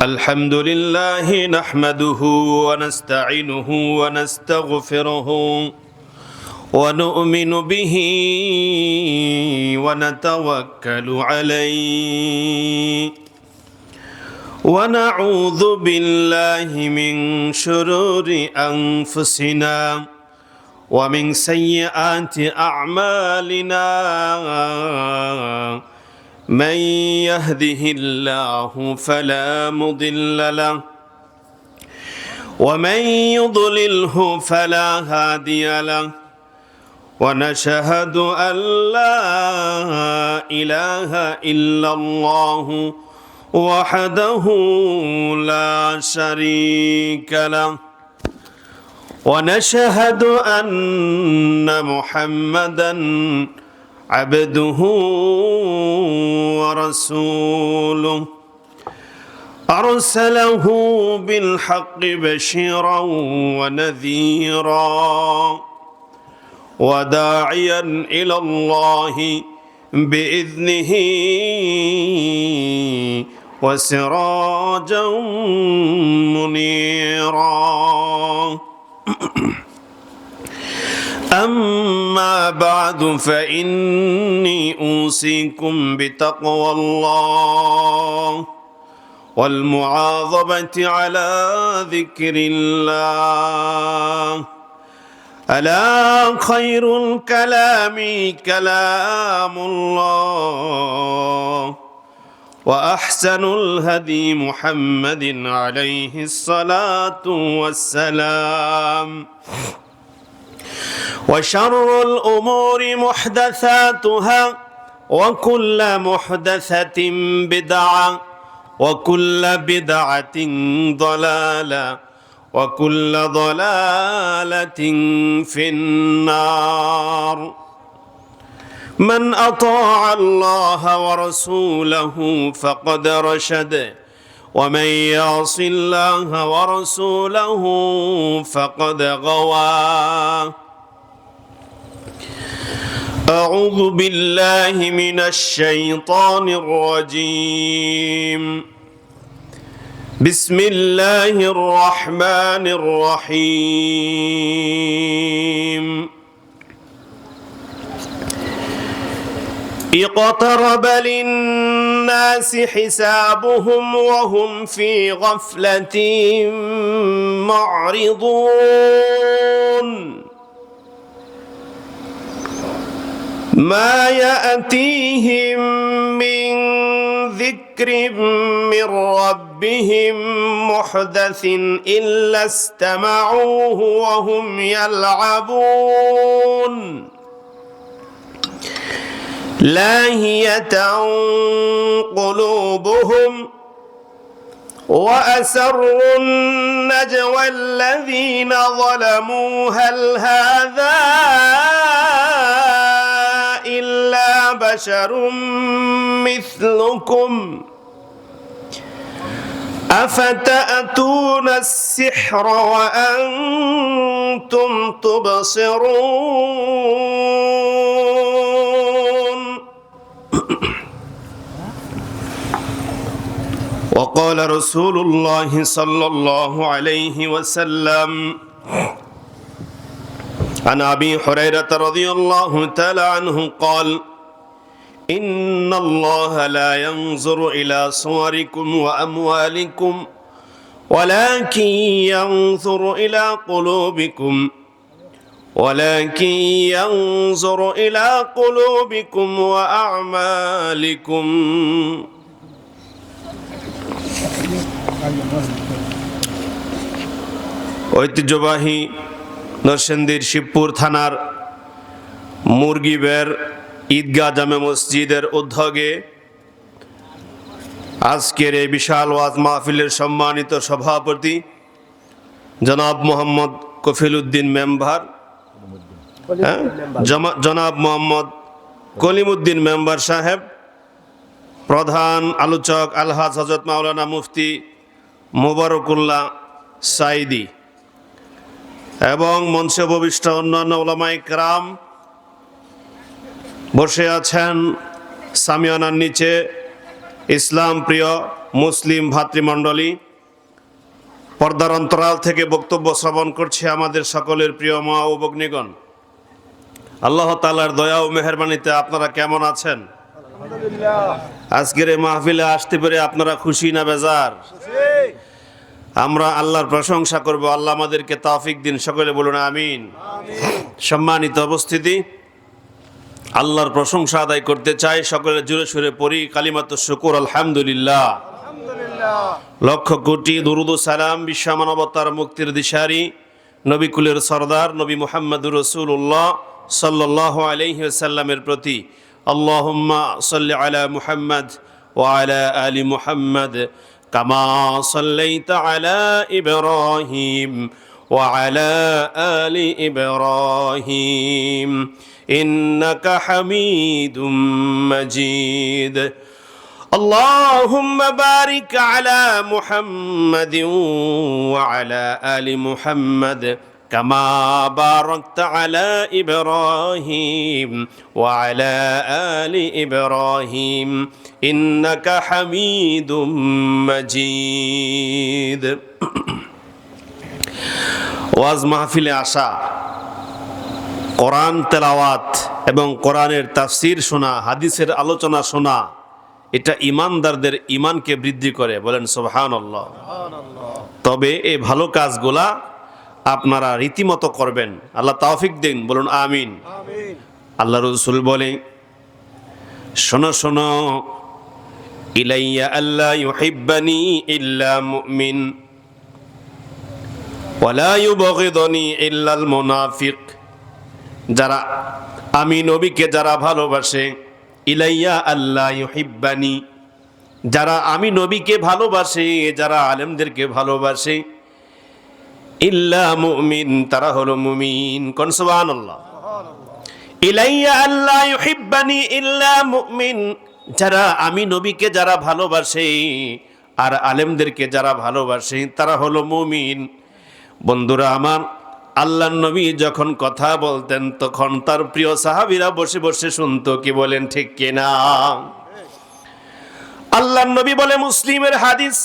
الحمد لله نحمده ونستعينه ونستغفره ونؤمن به ونتوكل عليه ونعوذ بالله من شرور أنفسنا ومن سيئات أعمالنا من يهده الله فلا مضل له ومن يضلله فلا هادي له ونشهد أن لا إله إلا الله وحده لا شريك له ونشهد أن محمدًا عبده ورسوله أرسله بالحق بشيرا ونذيرا وداعيا إلى الله بإذنه وسراجا منيرا أما بعد فإني أوصيكم بتقوى الله والمعاظمة على ذكر الله ألا خير الكلام كلام الله وأحسن الهدي محمد عليه الصلاة والسلام وشر الأمور محدثاتها وكل محدثة بدعة وكل بدعة ضلالة وكل ضلالة في النار من أطاع الله ورسوله فقد رشد ومن يعص الله ورسوله فقد غوى أعوذ بالله من الشيطان الرجيم بسم الله الرحمن الرحيم اقترب للناس حسابهم وهم في غفلة معرضون ما يأتيهم من ذكر من ربهم محدث إلا استمعوه وهم يلعبون لاهية قلوبهم وأسروا النجوى الذين ظلموا هل هذا إلا بشر مثلكم أفتأتون السحر وأنتم تبصرون وقال رسول الله صلى الله عليه وسلم عن أبي هريرة رضي الله تعالى عنه قال إن الله لا ينظر إلى صوركم وأموالكم ولكن ينظر إلى قلوبكم وأعمالكم ঐতিহ্যবাহী নরসিংদীর শিবপুর থানার মুরগিবের ঈদগাহ জামে মসজিদের উদ্যোগে আজকের এই বিশাল ওয়াজ মাহফিলের সম্মানিত সভাপতি জনাব মোহাম্মদ কফিল উদ্দিন মেম্বার, জনাব মোহাম্মদ কলিমউদ্দিন মেম্বার সাহেব, প্রধান আলোচক আলহাজ হযরত মাওলানা মুফতি মোবারকুল্লাহ সাইদি এবং মঞ্চে উপবিষ্ট অন্যান্য উলামায়ে কেরাম, বসে আছেন সামিয়ানার নিচে ইসলাম প্রিয় মুসলিম ভাতৃমণ্ডলী, পর্দার অন্তরাল থেকে বক্তব্য শ্রবণ করছে আমাদের সকলের প্রিয় মা ও ভগ্নীগণ, আল্লাহ তাআলার দয়া ও মেহেরবানিতে আপনারা কেমন আছেন? আজকের এই মাহফিলে আসতে পেরে আপনারা খুশি না বেজার? আমরা আল্লাহর প্রশংসা করব, আল্লাহ আমাদেরকে তৌফিক দিন, সকলে বলুন আমিন। সম্মানিত উপস্থিতি, আল্লাহর প্রশংসা আদায় করতে চাই, সকলে জোরে সুরে পড়ি কালিমাতুশ শুকর আলহামদুলিল্লাহ। লক্ষ কোটি দুরুদ ও সালাম বিশ্ব মানবতার মুক্তির দিশারি নবী কুলের সরদার নবী মুহাম্মদুর রাসূলুল্লাহ সাল্লাল্লাহু আলাইহি ওয়াসাল্লামের প্রতি। আল্লাহুম্মা সাল্লি আলা মুহাম্মদ ওয়া আলা আলি মুহাম্মদ কামা সাল্লাইতা আলা ইব্রাহিম ওয়া আলা আলি ইব্রাহিম ইন্নাকা হামিদুম মাজিদ। اللهم بارك على محمد وعلى آل محمد كما باركت على إبراهيم وعلى آل إبراهيم إنك حميد مجيد। ওয়াজ মাহফিলে আসা, কোরআন তেলাওয়াত এবং কোরআনের তাফসীর শোনা, হাদিসের আলোচনা শোনা, এটা ইমানদারদের ইমানকে বৃদ্ধি করে, বলেন সুবহানাল্লাহ। তবে এই ভালো কাজগুলা আপনারা রীতিমতো করবেন, আল্লাহ তৌফিক দিন, বলুন আমিন। আল্লাহ রাসূল বলে, শোনো শোনো, ইলাইয়া আল্লাহ ইউহিব্বানি ইল্লা মুমিন ওয়ালা ইউবগিদুনি ইল্লাল মুনাফিক। যারা আমি নবীকে যারা ভালোবাসে, ইলাইয়া আল্লাহ ইউহিব্বানি, যারা আমি নবীকে ভালোবাসে, যারা আলেমদেরকে ভালোবাসে, ইল্লা মুমিন, তারা হলো মুমিন। কোন সুবহানাল্লাহ। ইলাইয়া আল্লাহ ইউহিব্বানি ইল্লা মুমিন, যারা আমি নবীকে যারা ভালোবাসে আর আলেমদেরকে যারা ভালোবাসে তারা হলো মুমিন। বন্ধুরা আমার, আল্লাহর নবী যখন কথা বলতেন তখন তার প্রিয় সাহাবীরা বসে বসে শুনতো, কি বলেন ঠিক কিনা? আল্লাহর নবী বলে, মুসলিমের হাদিস,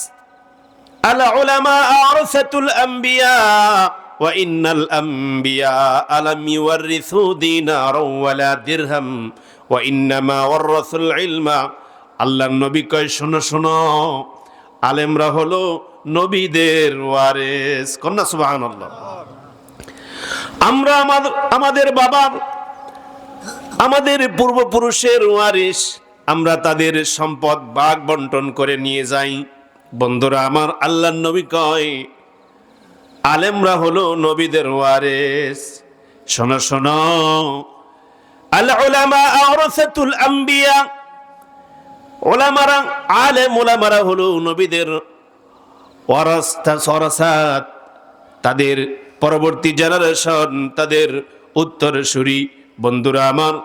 আল উলামা আরাসাতুল আম্বিয়া ওয়া ইন্নাল আম্বিয়া আলাম ইউরিসু দিনারাও ওয়ালা দিরহাম ওয়া ইন্নামা ওয়ারাসুল ইলমা। আল্লাহর নবী কয়, শোনো শোনো, আলেমরা হলো নবীদের ওয়ারিস। কন্যা সুবহানাল্লাহ। আমরা আমাদের বাবা, আমাদের পূর্বপুরুষের ওয়ারিস, আমরা তাদের সম্পদ ভাগ বন্টন করে নিয়ে যাই। বন্ধুরা আমার, আল্লাহর নবী কয়, আলেমরা হলো নবীদের ওয়ারিস। শোনো শোনো, আল উলামা আওরাসাতুল আম্বিয়া, উলামারা, আলেম উলামারা হলো নবীদের ওয়ারাসাত, তাদের পরবর্তী জেনারেশন, তাদের উত্তরসূরি। বন্ধুরা আমার,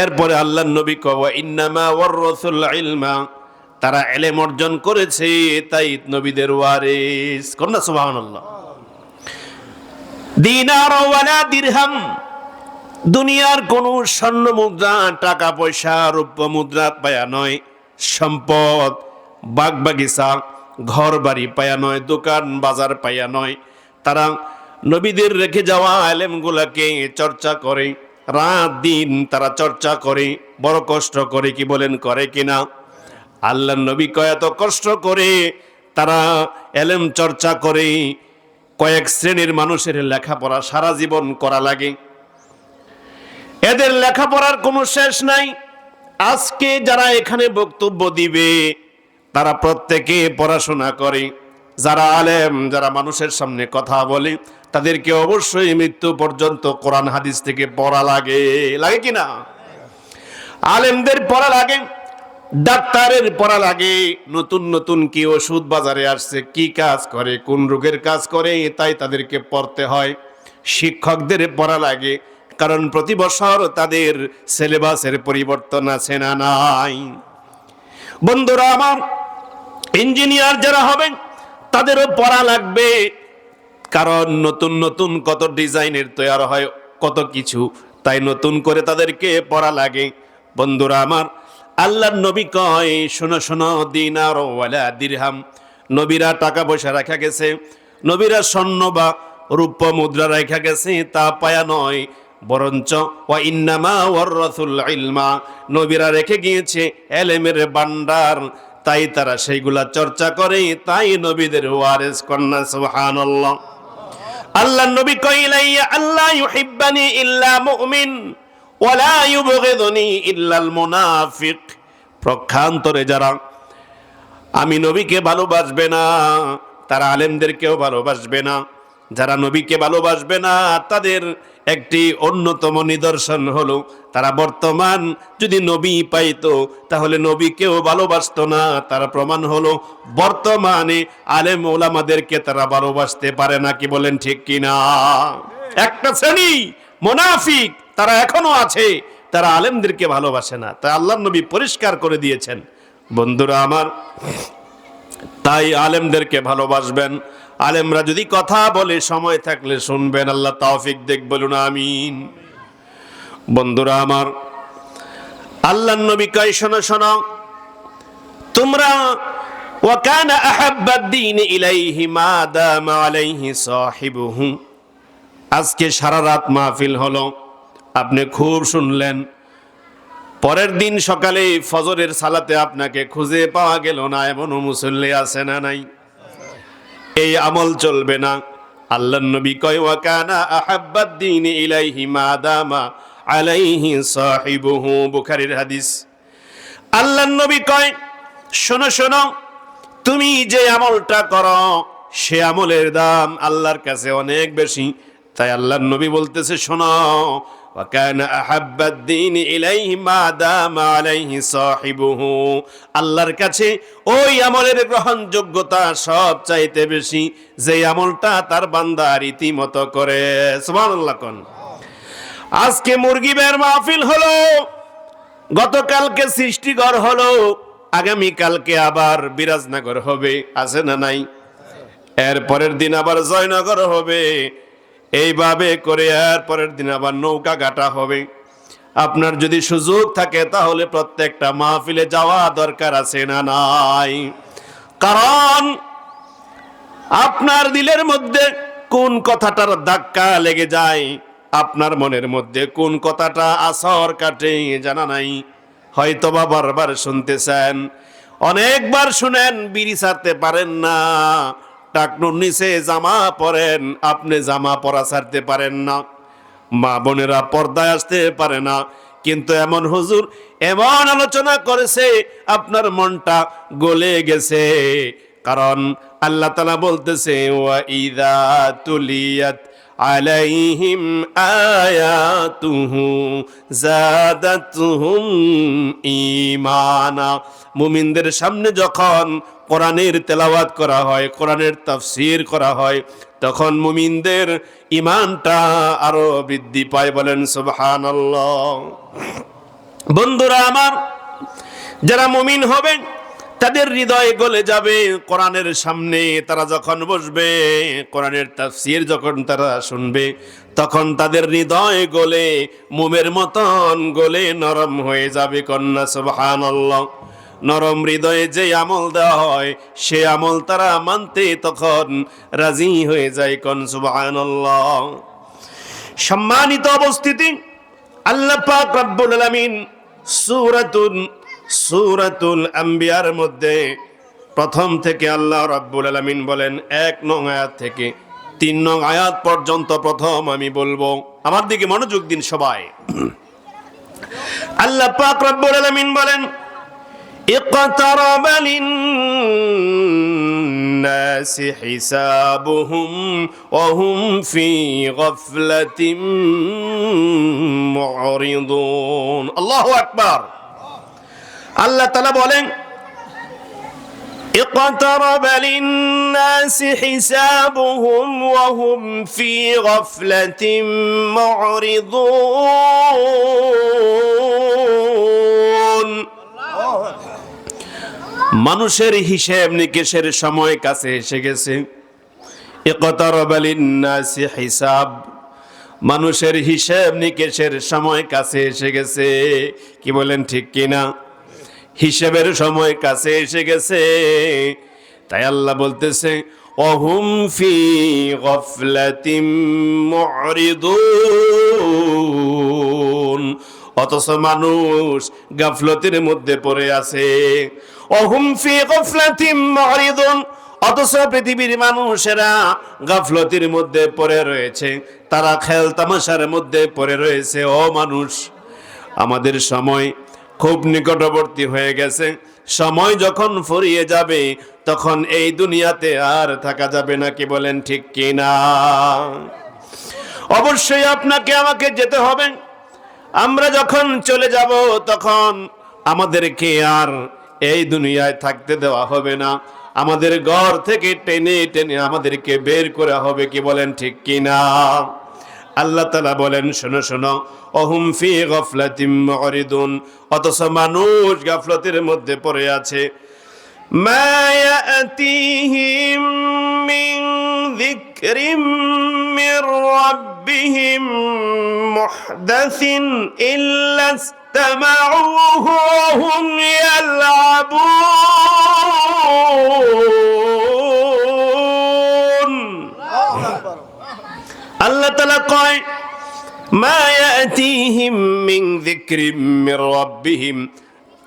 এরপরে আল্লাহর নবী কওয়া ইন্নামা ওয়ারাসুল ইলমা, তারা ইলম অর্জন করেছে তাই নবীদের ওয়ারিস। কন্যা সুবহানাল্লাহ। দিনার ওয়ালা দিরহাম, দুনিয়ার কোন স্বর্ণ মুদ্রা, টাকা পয়সা, রৌপ্য মুদ্রা পায়া নয়, সম্পদ, বাগ বাগিচা, ঘর বাড়ি পায়া নয়, দোকান বাজার পায়া নয়, তারা নবীদের রেখে যাওয়া আলেমগুলাকে চর্চা করে, রাত দিন তারা চর্চা করে, বড় কষ্ট করে, কি বলেন করে কিনা? আল্লাহর নবী কয়, এত কষ্ট করে তারা এলেম চর্চা করে, কয়েক শ্রেণীর মানুষের লেখাপড়া সারা জীবন করা লাগে, এদের লেখাপড়ার কোনো শেষ নাই। আজকে যারা এখানে বক্তব্য দিবে তারা প্রত্যেকে পড়াশোনা করে, যারা আলেম, যারা মানুষের সামনে কথা বলে, তাদেরকে অবশ্যই মৃত্যু পর্যন্ত কোরআন হাদিস থেকে পড়া লাগে, লাগে কিনা? আলেমদের পড়া লাগে, ডাক্তারের পড়া লাগে, নতুন নতুন কি ওষুধ বাজারে আসছে, কি কাজ করে, কোন রোগের কাজ করে, তাই তাদেরকে পড়তে হয়। শিক্ষকদের পড়া লাগে, কারণ প্রতি বছর তাদের সিলেবাসের পরিবর্তন আছে না নাই? বন্ধুরা আমার, ইঞ্জিনিয়ার যারা হবেন তাদেরও পড়া লাগবে, কারণ নতুন নতুন কত ডিজাইনের তৈরি হয়, কত কিছু, তাই নতুন করে তাদেরকে পড়া লাগে। বন্ধুরা আমার, আল্লাহর নবী কয়, শোনো শোনো, দিনার ওয়ালা দিরহাম, নবীরা টাকা পয়সা রাখা গেছে, নবীরা স্বর্ণ বা রূপ্য মুদ্রা রাখা গেছে, তা পায়া নয়, বরঞ্চ ওয়া ইন্নামা ওয়ারাসুল ইলমা, নবীরা রেখে গিয়েছে এলেমের ভান্ডার, তাই তারা সেইগুলা চর্চা করে, তাই নবীদের ওয়ারিস কন্যা। সুবহানাল্লাহ। আল্লাহ নবী কইলাইয়া আল্লাহ ইউহিব্বানি ইল্লা মুমিন ওয়ালা ইউবগিদুনি ইল্লাল মুনাফিক, প্রক্ষান্তরে যারা আমি নবীকে ভালোবাসবে না তারা আলেমদেরকেও ভালোবাসবে না, যারা নবীকে ভালোবাসবে না তাদের একটি অন্যতম নিদর্শন হলো তারা বর্তমান যদি নবী পাইতো তাহলে নবীকেও ভালোবাসতো না। তার প্রমাণ হলো বর্তমানে আলেম ওলামাদেরকে তারা ভালোবাসতে পারে না। কি বলেন ঠিক কিনা? একটা শ্রেণী মুনাফিক তারা এখনো আছে, তারা আলেমদেরকে ভালোবাসে না, তাই আল্লাহর নবী পরিষ্কার করে দিয়েছেন। বন্ধুরা আমার, তাই আলেমদেরকে ভালোবাসবেন। আলেমরা যদি কথা বলে সময় থাকলে শুনবেন, আল্লাহ তৌফিক দেখ, বলুন আমিন। বন্ধুরা আমার, আল্লাহর নবী কয়, শোনো শোনো, তোমরা ওয়া কানা আহাব্বাদ দীন ইলাইহি মা দামা আলাইহি সাহিবুহু। আজকে সারা রাত মাহফিল হলো, আপনি খুব শুনলেন, পরের দিন সকালে ফজরের সালাতে আপনাকে খুঁজে পাওয়া গেল না, এমন মুসল্লি আছে না নাই? এই আমল চলবে না। আল্লাহর নবী কয়, ওয়া কানা আহাব্বাদ দীন ইলাইহি মা দামা আলাইহি সাহিবুহু, বুখারীর হাদিস। আল্লাহর নবী কয়, শোনো শোনো, তুমি যে আমলটা করো সে আমলের দাম আল্লাহর কাছে অনেক বেশি। তাই আল্লাহর নবী বলতেছে, শোনো, ওয়া কানা আহাব্বাদ দীন ইলাইহি মা দামা আলাইহি সাহিবুহু, আল্লাহর কাছে ওই আমলের গ্রহণযোগ্যতা সব চাইতে বেশি যে আমলটা তার বান্দা রীতিমতো করে। সুবহানাল্লাহ কোন। আজকে মুরগি বের মাহফিল হলো, গতকালকে সৃষ্টিগড় হলো, আগামী কালকে আবার বিরাজনগর হবে, আছে না নাই? এর পরের দিন আবার জয়নগর হবে, এইভাবে করে এর পরের দিন আবার নৌকা ঘাটা হবে। আপনার যদি সুযোগ থাকে তাহলে প্রত্যেকটা মাহফিলে যাওয়া দরকার আছে না নাই? কারণ আপনার দিলের মধ্যে কোন কথাটার ধাক্কা লেগে যায়, আপনার মনের মধ্যে কোন কথাটা আসর কাটে জানা নাই। হয়তোবা বারবার শুনতেছেন, অনেকবার শুনেন, বিড়ি ছাড়তে পারেন না, টাকনুর নিচে জামা পরেন, আপনি জামা পরা ছাড়তে পারেন না, মা বোনেরা পর্দায় আসতে পারে না, কিন্তু এমন হুজুর এমন আলোচনা করেছে আপনার মনটা গলে গেছে। কারণ আল্লাহ তাআলা বলতেছে, ওয়া ইযা তুলিয়াত আলাইহিম আয়াতুহু যাদাতুহুম ঈমানা, মুমিনদের সামনে যখন কোরআনের তেলাওয়াত করা হয়, কোরআনের তাফসীর করা হয়, তখন মুমিনদের ঈমানটা আরো বৃদ্ধি পায়। বলেন সুবহানাল্লাহ। বন্ধুরা আমার, যারা মুমিন হবে তাদের হৃদয় গলে যাবে কোরআনের সামনে। তারা যখন বসবে, কোরআনের তাফসীর যখন তারা শুনবে, তখন তাদের হৃদয় গলে মোমের মতন গলে নরম হয়ে যাবে। কন্যা সুবহানাল্লাহ। নরম হৃদয়ে যে আমল দেওয়া হয় সে আমল তারা মানতে তখন রাজি হয়ে যায়। কোন সুবহানাল্লাহ। সম্মানিত উপস্থিতি, আল্লাহ পাক রব্বুল আলামিন সূরাতুল আম্বিয়ার মধ্যে প্রথম থেকে আল্লাহ রাব্বুল আলামিন বলেন, 1 নং আয়াত থেকে 3 নং আয়াত পর্যন্ত প্রথম আমি বলবো, আমার দিকে মনোযোগ দিন সবাই। আল্লাহ পাক রব্বুল আলামিন বলেন, ইকতারাবা লিন-নাসি হিসাবুহুম ওয়া হুম ফি গাফলাতিন মুরিদুন। আল্লাহু আকবার। আল্লাহ তাআলা বলেন, ইকতারাবা লিন-নাসি হিসাবুহুম ওয়া হুম ফি গাফলাতিন মুরিদুন। মানুষের হিসাব নিকেশের সময় কাছে এসে গেছে। ইকতারাবা লিন-নাসি হিসাব, মানুষের হিসাব নিকেশের সময় কাছে এসে গেছে। কি বলেন ঠিক কিনা? হিসেবের সময় কাছে এসে গেছে। তাই আল্লাহ বলতেছে অহুম ফি গফলাতিম মুরিদুন, অথচ মানুষ গাফলতির মধ্যে পড়ে আছে। অহুম ফি গফলাতিম মুরিদুন, অথচ পৃথিবীর মানুষেরা গাফলতির মধ্যে পড়ে রয়েছে, তারা খেল তামাশার মধ্যে পড়ে রয়েছে। ও মানুষ, আমাদের সময় খুব নিকটবর্তী হয়ে গেছে। সময় যখন ফুরিয়ে যাবে তখন এই দুনিয়াতে আর থাকা যাবে না, কি বলেন ঠিক কিনা? অবশ্যই আপনাকে আমাকে যেতে হবে। আমরা যখন চলে যাব তখন আমাদেরকে আর এই দুনিয়ায় থাকতে দেওয়া হবে না, আমাদের ঘর থেকে টেনে টেনে আমাদেরকে বের করা হবে, কি বলেন ঠিক কিনা? আল্লাহ তাআলা বলেন শোনো শোনো, অহুম ফি গফলাতিম মুরিদুন, অথচ মানুষ গাফলতের মধ্যে পড়ে আছে। মা ইয়াতিহিম মিন যিকরিম মির রাব্বিহিম মুহদাসিন ইল্লা ইসতামাউহু ওয়া হুম ইয়ালআবুন। আল্লাহ তাআলা কয় মা ইয়াতিহিম মিন যিকরিম মির রাব্বিহিম,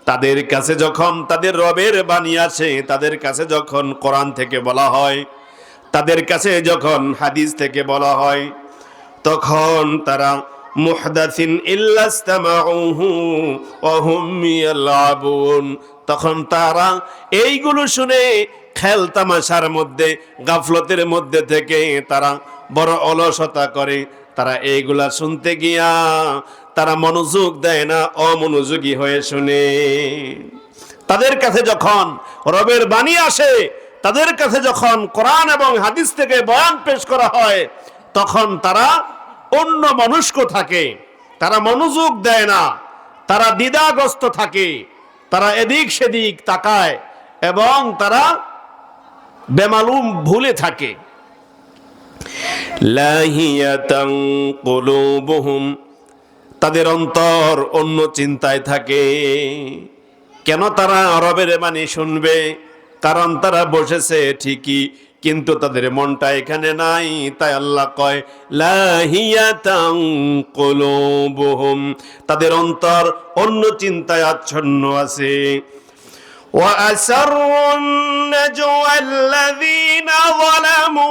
তাদের কাছে যখন তাদের রবের বাণী আসে, তাদের কাছে যখন কোরআন থেকে বলা হয়, তাদের কাছে যখন হাদিস থেকে বলা হয়, তখন তারা মুহদাসিন ইল্লা ইসতামাউহু ওয়া হুম ইয়ালআবুন, তখন তারা এইগুলো শুনে খেল তামাশার মধ্যে গাফলতের মধ্যে থেকে তারা বড় অলসতা করে। তারা এইগুলা শুনতে গিয়া তারা মনোযোগ দেয় না, অমনোযোগী হয়ে শুনে। তাদের কাছে যখন রবের বাণী আসে, তাদের কাছে যখন কোরআন এবং হাদিস থেকে বয়ান পেশ করা হয়, তখন তারা অন্য মনস্ক থাকে, তারা মনোযোগ দেয় না, তারা দ্বিধাগ্রস্ত থাকে, তারা এদিক সেদিক তাকায় এবং তারা বেমালুম ভুলে থাকে। লাহিয়াতান কুলুবুহুম, তাদের অন্তর অন্য চিন্তায় থাকে। কেন তারা রবের বাণী শুনবে? কারণ তারা বসেছে ঠিকই, কিন্তু তাদের মনটা এখানে নাই। তাই আল্লাহ কয় লাহিয়াতান কুলুবুহুম, তাদের অন্তর অন্য চিন্তায় আচ্ছন্ন আছে। ওয়া আসরুন নাজওয়া আল্লাযীনা যালামু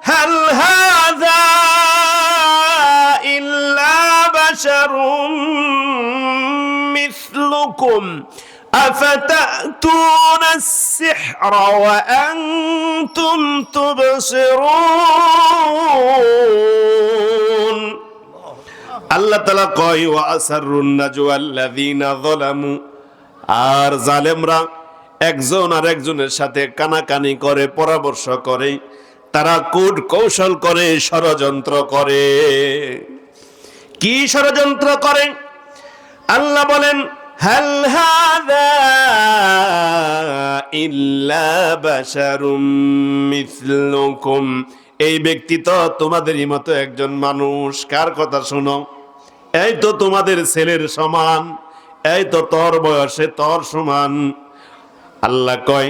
হাল হাযা ইল্লা বাশারুম মিসলুকুম আফাতাতুনাস সিহরা ওয়া আনতুম তুবসিরুন। আল্লাহ তাআলা কয় ওয়া আসরুন নাজওয়া আল্লাযীনা যালামু, আর জালেমরা একজন আর একজনের সাথে কানাকানি করে, পরামর্শ করে, তারা কূট কৌশল করে, ষড়যন্ত্র করে। কি ষড়যন্ত্র করে? আল্লাহ বলেন হাল হাযা ইল্লা বাশারুম মিসলুকুম, এই ব্যক্তি তো তোমাদেরই মতো একজন মানুষ। কার কথা শোনো? এই তো তোমাদের ছেলের সমান, এই তো তোর বয়সে তোর সমান। আল্লাহ কয়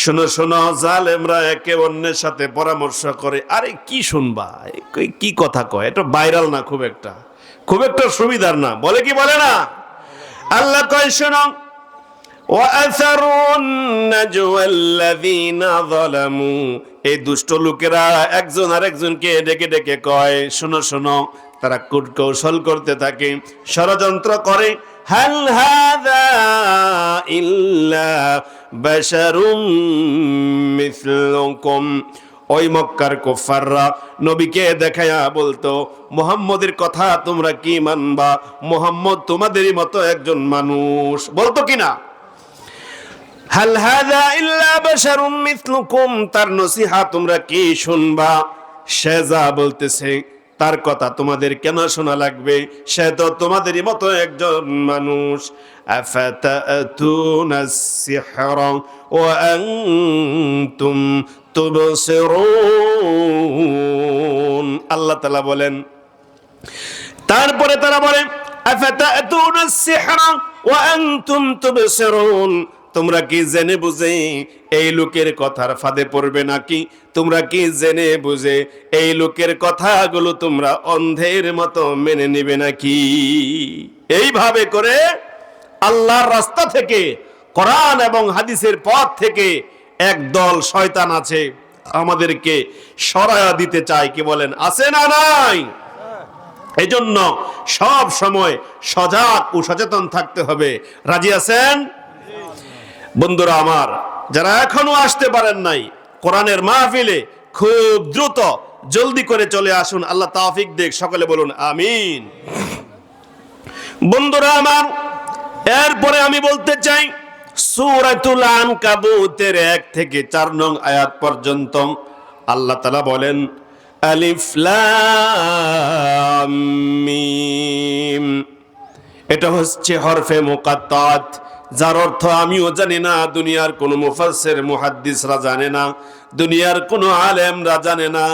শোনো শোনো, জালেমরা একে অন্যের সাথে পরামর্শ করে। আরে কি শুনবা, কি কথা কয়, এটা ভাইরাল না, খুব একটা সুবিধার না, বলে কি বলে না? আল্লাহ কয় শোনো, ওয়া আসরুন নাজওয়া আল্লাযীনা যালামু, এই দুষ্ট লোকেরা একজন আরেকজনকে ডেকে ডেকে কয় শোনো শোনো, তারা কূট কৌশল করতে থাকে, ষড়যন্ত্র করে। হাল হাযা ইল্লা বাশারুম মিসলুকুম, ওই মক্কার কুফাররা নবীকে দেখায়া বলতো মুহাম্মদের কথা তোমরা কি মানবা? মুহাম্মদ তোমাদেরই মতো একজন মানুষ, বলতো কিনা? হাল হাযা ইল্লা বাশারুম মিসলুকুম, তার নসিহা তোমরা কি শুনবা? সে যা বলতেছে তার কথা তোমাদের কেন শোনা লাগবে? সে তো তোমাদেরই মতো একজন মানুষ। আফাতাতুনাস সিহরা ওয়া আনতুম তুবসিরুন। আল্লাহ তাআলা বলেন, তারপরে তারা বলে আফাতাতুনাস সিহরা ওয়া আনতুম তুবসিরুন, তোমরা কি জেনে বুঝে এই লোকের কথার ফাঁদে পড়বে নাকি? তোমরা কি জেনে বুঝে এই লোকের কথাগুলো তোমরা অন্ধের মতো মেনে নেবে নাকি? এইভাবে করে আল্লাহর রাস্তা থেকে, কোরআন এবং হাদিসের পথ থেকে একদল শয়তান আছে, আমাদেরকে সরায়া দিতে চায়। কি বলেন, আছে না নাই? এজন্য সব সময় সজাগ ও সচেতন থাকতে হবে। রাজি আছেন বন্ধুরা আমার? যারা এখনো আসতে পারেন নাই কোরআনের মাহফিলে, খুব দ্রুত জলদি করে চলে আসুন। আল্লাহ তৌফিক দেখ। সকলে বলুন আমিন। বন্ধুরা আমার, এরপরে আমি বলতে চাই, সূরাতুল আনকাবুতের 1 থেকে 4 নং আয়াত পর্যন্ত আল্লাহ তাআলা বলেন, আলিফ লাম মিম। এটা হচ্ছে হরফে মুকাত্তাত, যার অর্থ আমিও জানি না, দুনিয়ার কোন মুফাসসির মুহাদ্দিসরা জানে না, দুনিয়ার কোন আলেমরা জানে না।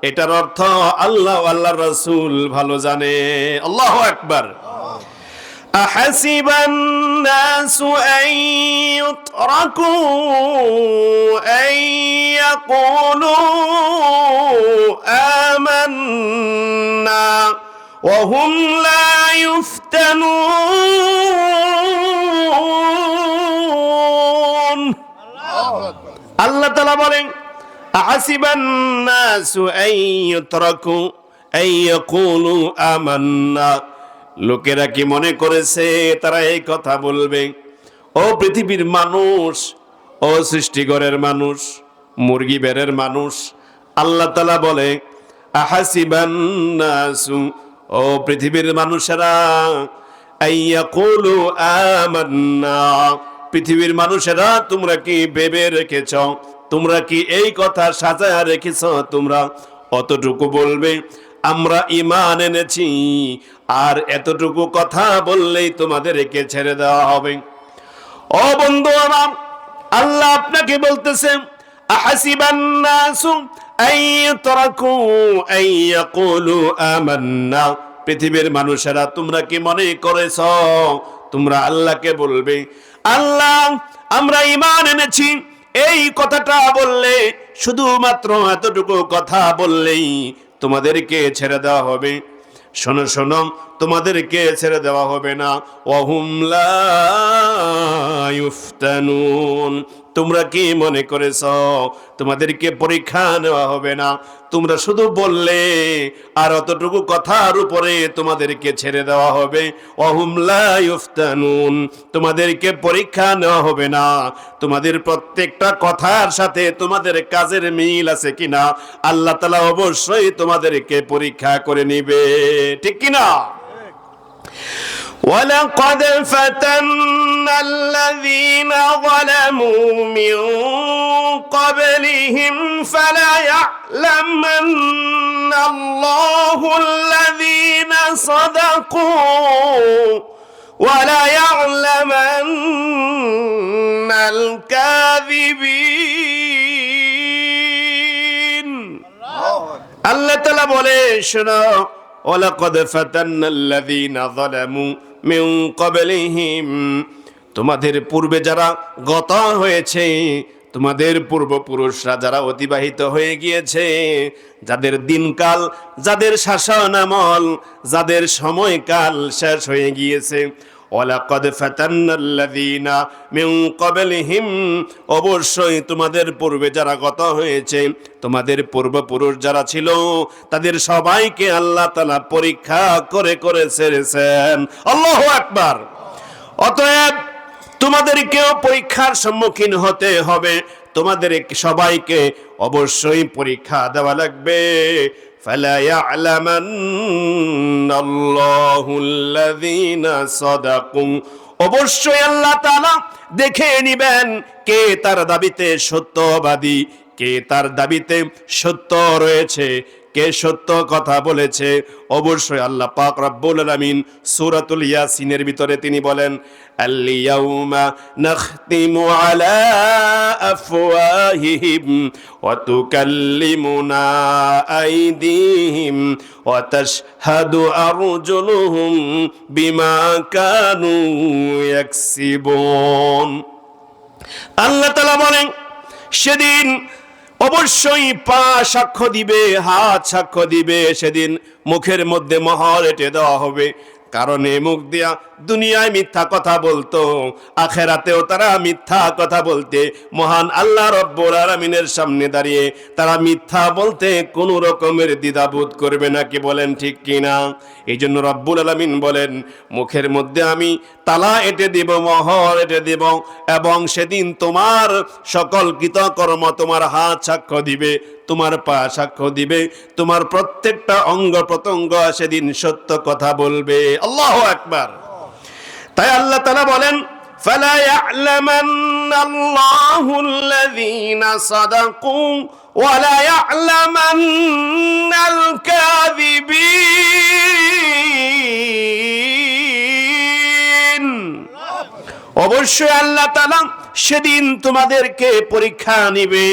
এটার অর্থ আল্লাহ, আল্লাহর রাসূল ভালো জানে। আল্লাহু আকবার। আহাসিবান নাসু আন ইউতরাকু আন ইয়াকুলু আমান্না ওয়া হুম লা ইফতানুন। আল্লাহ তাআলা বলেন, আহাসিবান নাসু আন ইউতরাকু আন ইয়াকুলু আমান্না। লোকেরা কি মনে করেছে তারা এই কথা বলবে? ও পৃথিবীর মানুষ, ও সৃষ্টিকরের মানুষ, মুরগি বেরের মানুষ, আল্লাহ তাআলা বলে, আহাসিবান নাসু, ও পৃথিবীর মানুষেরা, আইয়াকুলু আমান্না, পৃথিবীর মানুষেরা তোমরা কি ভেবে রেখেছ, তোমরা কি এই কথা সাজায়া রেখেছ, তোমরা অতটুকু বলবে আমরা ঈমান এনেছি, আর এতটুকু কথা বললেই তোমাদেরকে ছেড়ে দেওয়া হবে? ও বন্ধু আমার, আল্লাহ আপনাকে বলতেছেন, আহাসিবান নাসু আইয়ুতরাকু আইয়াকুলু আমান্না, পৃথিবীর মানুষেরা তোমরা কি মনে করেছ তোমরা আল্লাহকে বলবে আল্লাহ আমরা ঈমান এনেছি, এই কথাটা বললে, শুধুমাত্র এতটুকু কথা বললেই তোমাদেরকে ছেড়ে দেওয়া হবে? শোনো শোনো, তোমাদেরকে ছেড়ে দেওয়া হবে না। ওয়াহুম লা ইফতানুন, তোমরা কি মনে করেছ তোমাদেরকে পরীক্ষা নেওয়া হবে না? তোমরা শুধু বললে আর অতটুকু কথার উপরে তোমাদেরকে ছেড়ে দেওয়া হবে। ওয়াহুম লা ইফতানুন, তোমাদেরকে পরীক্ষা নেওয়া হবে না। তোমাদের প্রত্যেকটা কথার সাথে তোমাদের কাজের মিল আছে কিনা আল্লাহ তাআলা অবশ্যই তোমাদেরকে পরীক্ষা করে নিবে, ঠিক কিনা? وَلَقَدْ فَتَنَّا الَّذِينَ ظَلَمُوا مِنْ قَبْلِهِمْ فَلَيَعْلَمَنَّ اللَّهُ الَّذِينَ صَدَقُوا وَلَيَعْلَمَنَّ الْكَاذِبِينَ। আল্লাহ তাআলা বলে, শোনো, ওয়ালাকাদ ফাতান্নাল্লাযীনা যালামু মিন ক্বাবলিহিম, তোমাদের পূর্বে যারা গত হয়েছে, তোমাদের পূর্বপুরুষরা যারা অতিবাহিত হয়ে গিয়েছে, যাদের দিনকাল, যাদের শাসন আমল, যাদের সময়কাল শেষ হয়ে গিয়েছে, ওয়ালাকাদ ফাতান্নাল্লাযীনা মিন ক্বাবলিহিম, অবশ্যই তোমাদের পূর্বে যারা গত হয়েছে, তোমাদের পূর্বপুরুষ যারা ছিল, তাদের সবাইকে আল্লাহ তাআলা পরীক্ষা করে করে ছেড়েছেন। আল্লাহু আকবার। অতএব তোমাদেরকেও পরীক্ষার সম্মুখীন হতে হবে, তোমাদের সবাইকে অবশ্যই পরীক্ষা দেওয়া লাগবে। ফালা ইয়া'লামান্নাল্লাহুল্লাযীনা সাদাকু, অবশ্যই আল্লাহ তাআলা দেখে নিবেন কে তার দাবিতে সত্যবাদী, কে তার দাবিতে সত্য রয়েছে, কে সত্য কথা বলেছে? অবশ্যই আল্লাহ পাক রব্বুল আলামিন সূরাতুল ইয়াসিনের ভিতরে তিনি বলেন, আল-ইয়াউমা নাখতিমু আলা আফওয়াহিহিম ওয়া তুকাল্লিমুনা আইদিহিম ওয়া তাশহাদু আরজুলুহুম বিমা কানু ইয়াকসিবুন। আল্লাহ তাআলা বলেন, সেদিন অবশ্যই পা সাক্ষ্য দিবে, হাত সাক্ষ্য দিবে, সেদিন মুখের মধ্যে মোহর এঁটে দেওয়া হবে। কারণ এই মুখ দিয়া দুনিয়ায় মিথ্যা কথা বলতো, আখেরাতেও তারা মিথ্যা কথা বলতে মহান আল্লাহ রব্বুল আলামিনের সামনে দাঁড়িয়ে তারা মিথ্যা বলতে কোনো রকমের দ্বিধাবোধ করবে না। কি বলেন ঠিক কিনা? এই জন্য রব্বুল আলামিন বলেন, মুখের মধ্যে আমি তালা এঁটে দিব, মোহর এঁটে দিব, এবং সেদিন তোমার সকল কৃতকর্ম, তোমার হাত সাক্ষ্য দিবে, তোমার পা সাক্ষ্য দিবে, তোমার প্রত্যেকটা অঙ্গ প্রত্যঙ্গ সেদিন সত্য কথা বলবে। আল্লাহু আকবার। তাই আল্লাহ তাআলা বলেন, ফালা ইয়া'লামান্নাল্লাহু আল্লাযীনা সাদাকু ওয়া লা ইয়া'লামান্নাল কাযিবিন। অবশ্যই আল্লাহ তাআলা সেদিন তোমাদেরকে পরীক্ষা নিবে,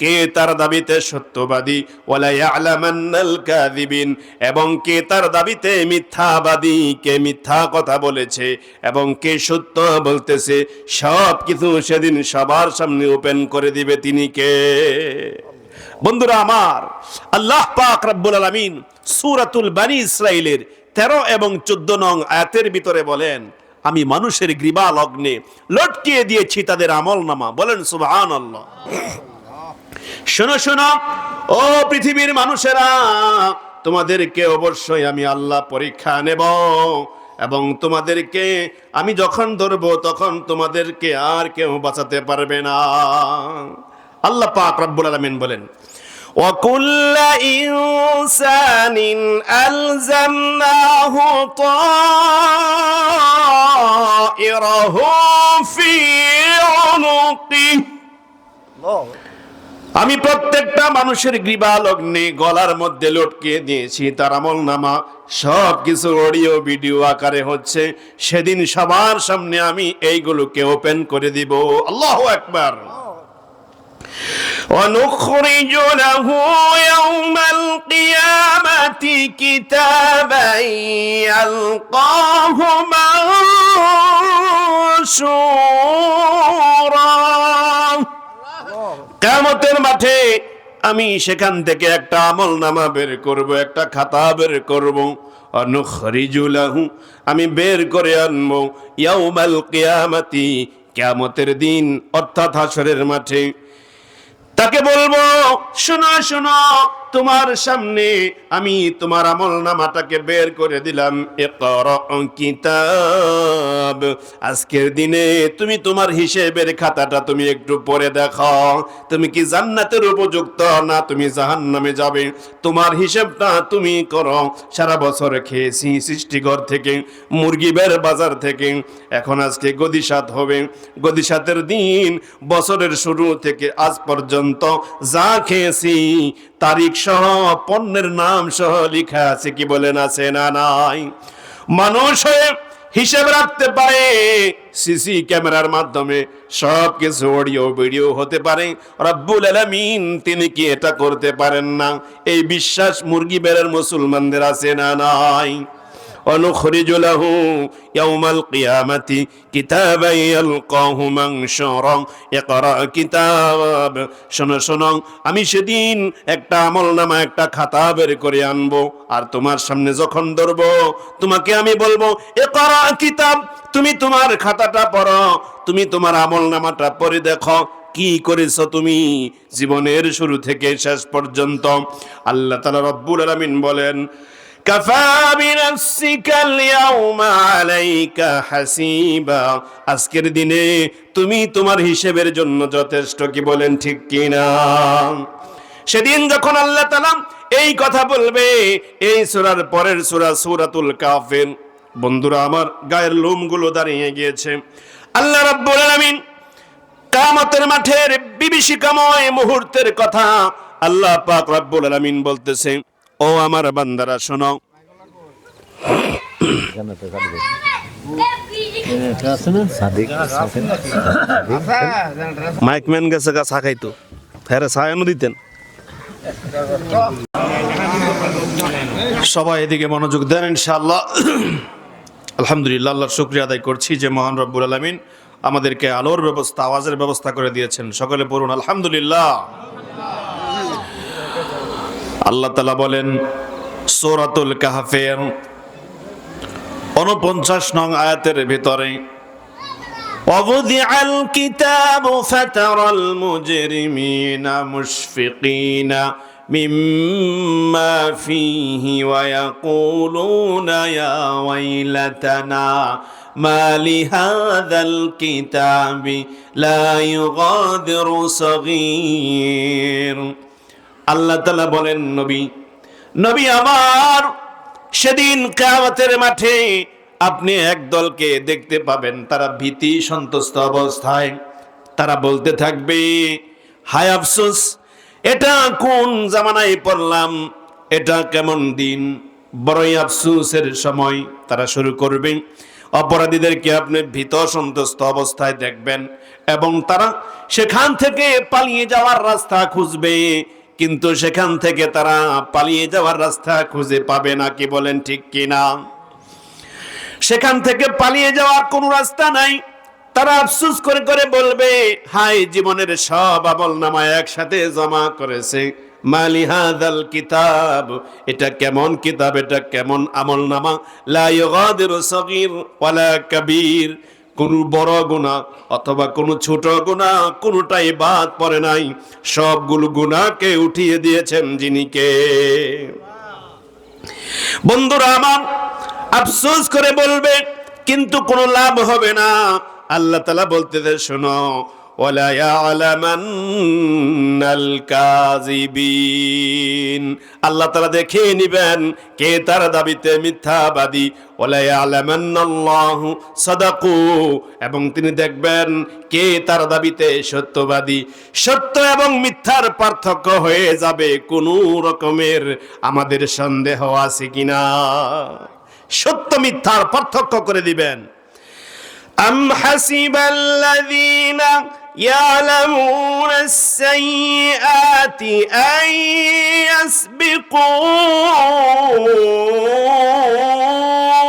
কে তার দাবিতে সত্যবাদী, ওয়ালা ইয়া'লামান্নাল কাযিবিন, এবং কে তার দাবিতে মিথ্যাবাদী, কে মিথ্যা কথা বলেছে এবং কে সত্য বলতেছে, সব কিছু সেদিন সবার সামনে ওপেন করে দিবে। তিনি কে? বন্ধুরা আমার, আল্লাহ পাক রব্বুল আলামিন সূরাতুল বনী ইসরাঈলের 13 এবং 14 নং আয়াতের ভিতরে বলেন, আমি মানুষের গ্রীবা লগ্নে লটকিয়ে দিয়েছি তাদের আমলনামা। বলেন সুবহানাল্লাহ। শোনো শোনো ও পৃথিবীর মানুষেরা, তোমাদেরকে অবশ্যই আমি আল্লাহ পরীক্ষা নেব, এবং তোমাদেরকে আমি যখন ধরব তখন তোমাদেরকে আর কেউ বাঁচাতে পারবে না। আল্লাহ পাক রব্বুল আলামিন বলেন, وَكُلَّ إِنسَانٍ أَلْزَمْنَاهُ طَائِرَهُ فِي عُنُقِهِ। আমি প্রত্যেকটা মানুষের গ্রীবা লগ্নে গলার মধ্যে লটকিয়ে দিয়েছি তার আমলনামা। সব কিছু অডিও ভিডিও আকারে হচ্ছে, সেদিন সবার সামনে আমি এইগুলোকে ওপেন করে দিব। আল্লাহু আকবার। وَنُخْرِجُ لَهُ يَوْمَ الْقِيَامَةِ كِتَابًا يَلْقَاهُ مَنشُورًا। কিয়ামতের মাঠে আমি সেখান থেকে একটা আমলনামা বের করব, একটা খাতা বের করব। অনুখরিজু লাহু, আমি বের করে আনবো, ইয়াউমাল কিয়ামাতি, কিয়ামতের দিন অর্থাৎ হাসরের মাঠে। তাকে বলবো, শোনো শোনো, তোমার সামনে আমি তোমার আমলনামাটাকে বের করে দিলাম। ইকরা কিতাব, আজকের দিনে তুমি তোমার হিসেবের খাতাটা তুমি একটু পড়ে দেখো, তুমি কি জান্নাতের উপযুক্ত না তুমি জাহান্নামে যাবে। তোমার হিসেবটা তুমি করো। সারা বছর খেয়েছি সৃষ্টিঘর থেকে, মুরগিবের বাজার থেকে, এখন আজকে গদিসাত হবে। গদিসাতের দিন বছরের শুরু থেকে আজ পর্যন্ত যা খেয়েছি তারিখ সহ পণ্যের নাম সহ লেখা আছে। কি বলেন, আছে না নাই? মানুষ হয়ে হিসেব রাখতে পারে, সিসি ক্যামেরার মাধ্যমে সব কিছু অডিও ভিডিও হতে পারে। রব্বুল আলামিন তিনি কি এটা করতে পারেন না? এই বিশ্বাস মুরগি বেড়ার মুসলমানদের আছে না নাই? ونخرج له يوم القيامة كتابا يلقاه منشورا اقرأ كتاب। শোনো শোনো, আমি সেদিন একটা আমলনামা, একটা খাতা বের করে আনবো, আর তোমার সামনে যখন ধরবো তোমাকে আমি বলবো, ইকরা কিতাব, তুমি তোমার খাতাটা পড়ো, তুমি তোমার আমলনামাটা পড়ে দেখো কি করেছো তুমি জীবনের শুরু থেকে শেষ পর্যন্ত। আল্লাহ তাআলা রব্বুল আলামিন বলেন, কাফা বিনাফসিকাল ইয়াউমা আলাইকা হাসিবা, আজকের দিনে তুমি তোমার হিসেবের জন্য যথেষ্ট। কি বলেন ঠিক কিনা? সেদিন যখন আল্লাহ তাআলা এই কথা বলবে, এই সূরার পরের সূরা সূরাতুল কাফির, বন্ধুরা আমার গায়ের লোমগুলো দাঁড়িয়ে গিয়েছে। আল্লাহ রাব্বুল আলামিন কিয়ামতের মাঠের বিভীষিকাময় মুহূর্তের কথা আল্লাহ পাক রব্বুল আলামিন বলতেছে, ও আমার বান্দারা শোনো, মাইকম্যান গেছে গা চা খাইতো, হ্যাঁ চা এনে দিতেন। সবাই এদিকে মনোযোগ দেন ইনশাআল্লাহ। আলহামদুলিল্লাহ, আল্লাহর শুকরিয়া আদায় করছি যে মহান রব্বুল আলামিন আমাদেরকে আলোর ব্যবস্থা, আওয়াজের ব্যবস্থা করে দিয়েছেন। সকলে পড়ুন আলহামদুলিল্লাহ। আল্লাহ তাআলা বলেন সূরাতুল কাহফের 49 নং আয়াতের ভিতরে, ওয়াযিআল কিতাবু ফাতারাল মুজরিমিনা মুশফিকিনা মিম্মা ফীহি ওয়া ইয়াকুলুনা ইয়া ওয়াইলাতানা মা লিহাযাল কিতাবি লা ইউগাদিরু সগীর। আল্লাহ তাআলা বলেন, নবী আমার, সেদিন কিয়ামতের মাঠে আপনি এক দলকে দেখতে পাবেন, তারা ভীতি সন্ত্রস্ত অবস্থায় তারা বলতে থাকবে, হায় আফসোস, এটা কোন জামানায় পড়লাম, এটা কেমন দিন, বড়ই আফসোসের সময়। তারা শুরু করবে, অপরাধীদেরকে আপনি ভীত সন্ত্রস্ত অবস্থায় দেখবেন এবং তারা সেখান থেকে পালিয়ে যাওয়ার রাস্তা খুঁজবে, কিন্তু সেখান থেকে তারা পালিয়ে যাওয়ার রাস্তা খুঁজে পাবে না। কি বলেন ঠিক কিনা? সেখান থেকে পালিয়ে যাওয়ার কোনো রাস্তা নাই। তারা আফসোস করে করে বলবে, হায়, জীবনের সব আমলনামা একসাথে জমা করেছে, মালি হাযাল কিতাব, এটা কেমন কিতাব, এটা কেমন আমলনামা, লা ইউগাদিরু সগীর ওয়ালা কাবীর, কোন বড় গুনাহ অথবা কোন ছোট গুনাহ কোনটাই বাদ পড়ে নাই, সবগুলো গুনাহকে উঠিয়ে দিয়েছেন যিনি কে। বন্ধুরা আমার, আফসোস করে বলবে, কিন্তু কোনো লাভ হবে না। আল্লাহ তাআলা বলতেছে, শোনো, ওয়ালা ইয়ালামান্নাল কাযিবিন, আল্লাহ তাআলা দেখে নিবেন কে তার দাবিতে মিথ্যাবাদী। ওয়ালা ইয়ালামান্নাল্লাহু সাদাকু, এবং তিনি দেখবেন কে তার দাবিতে সত্যবাদী। সত্য এবং মিথ্যার পার্থক্য হয়ে যাবে, কোনো রকমের আমাদের সন্দেহ আছে কিনা? সত্য মিথ্যার পার্থক্য করে দিবেন। আম হাসিবাল্লাযীনা ইয়ালামুনাস সাইয়্যাতি আন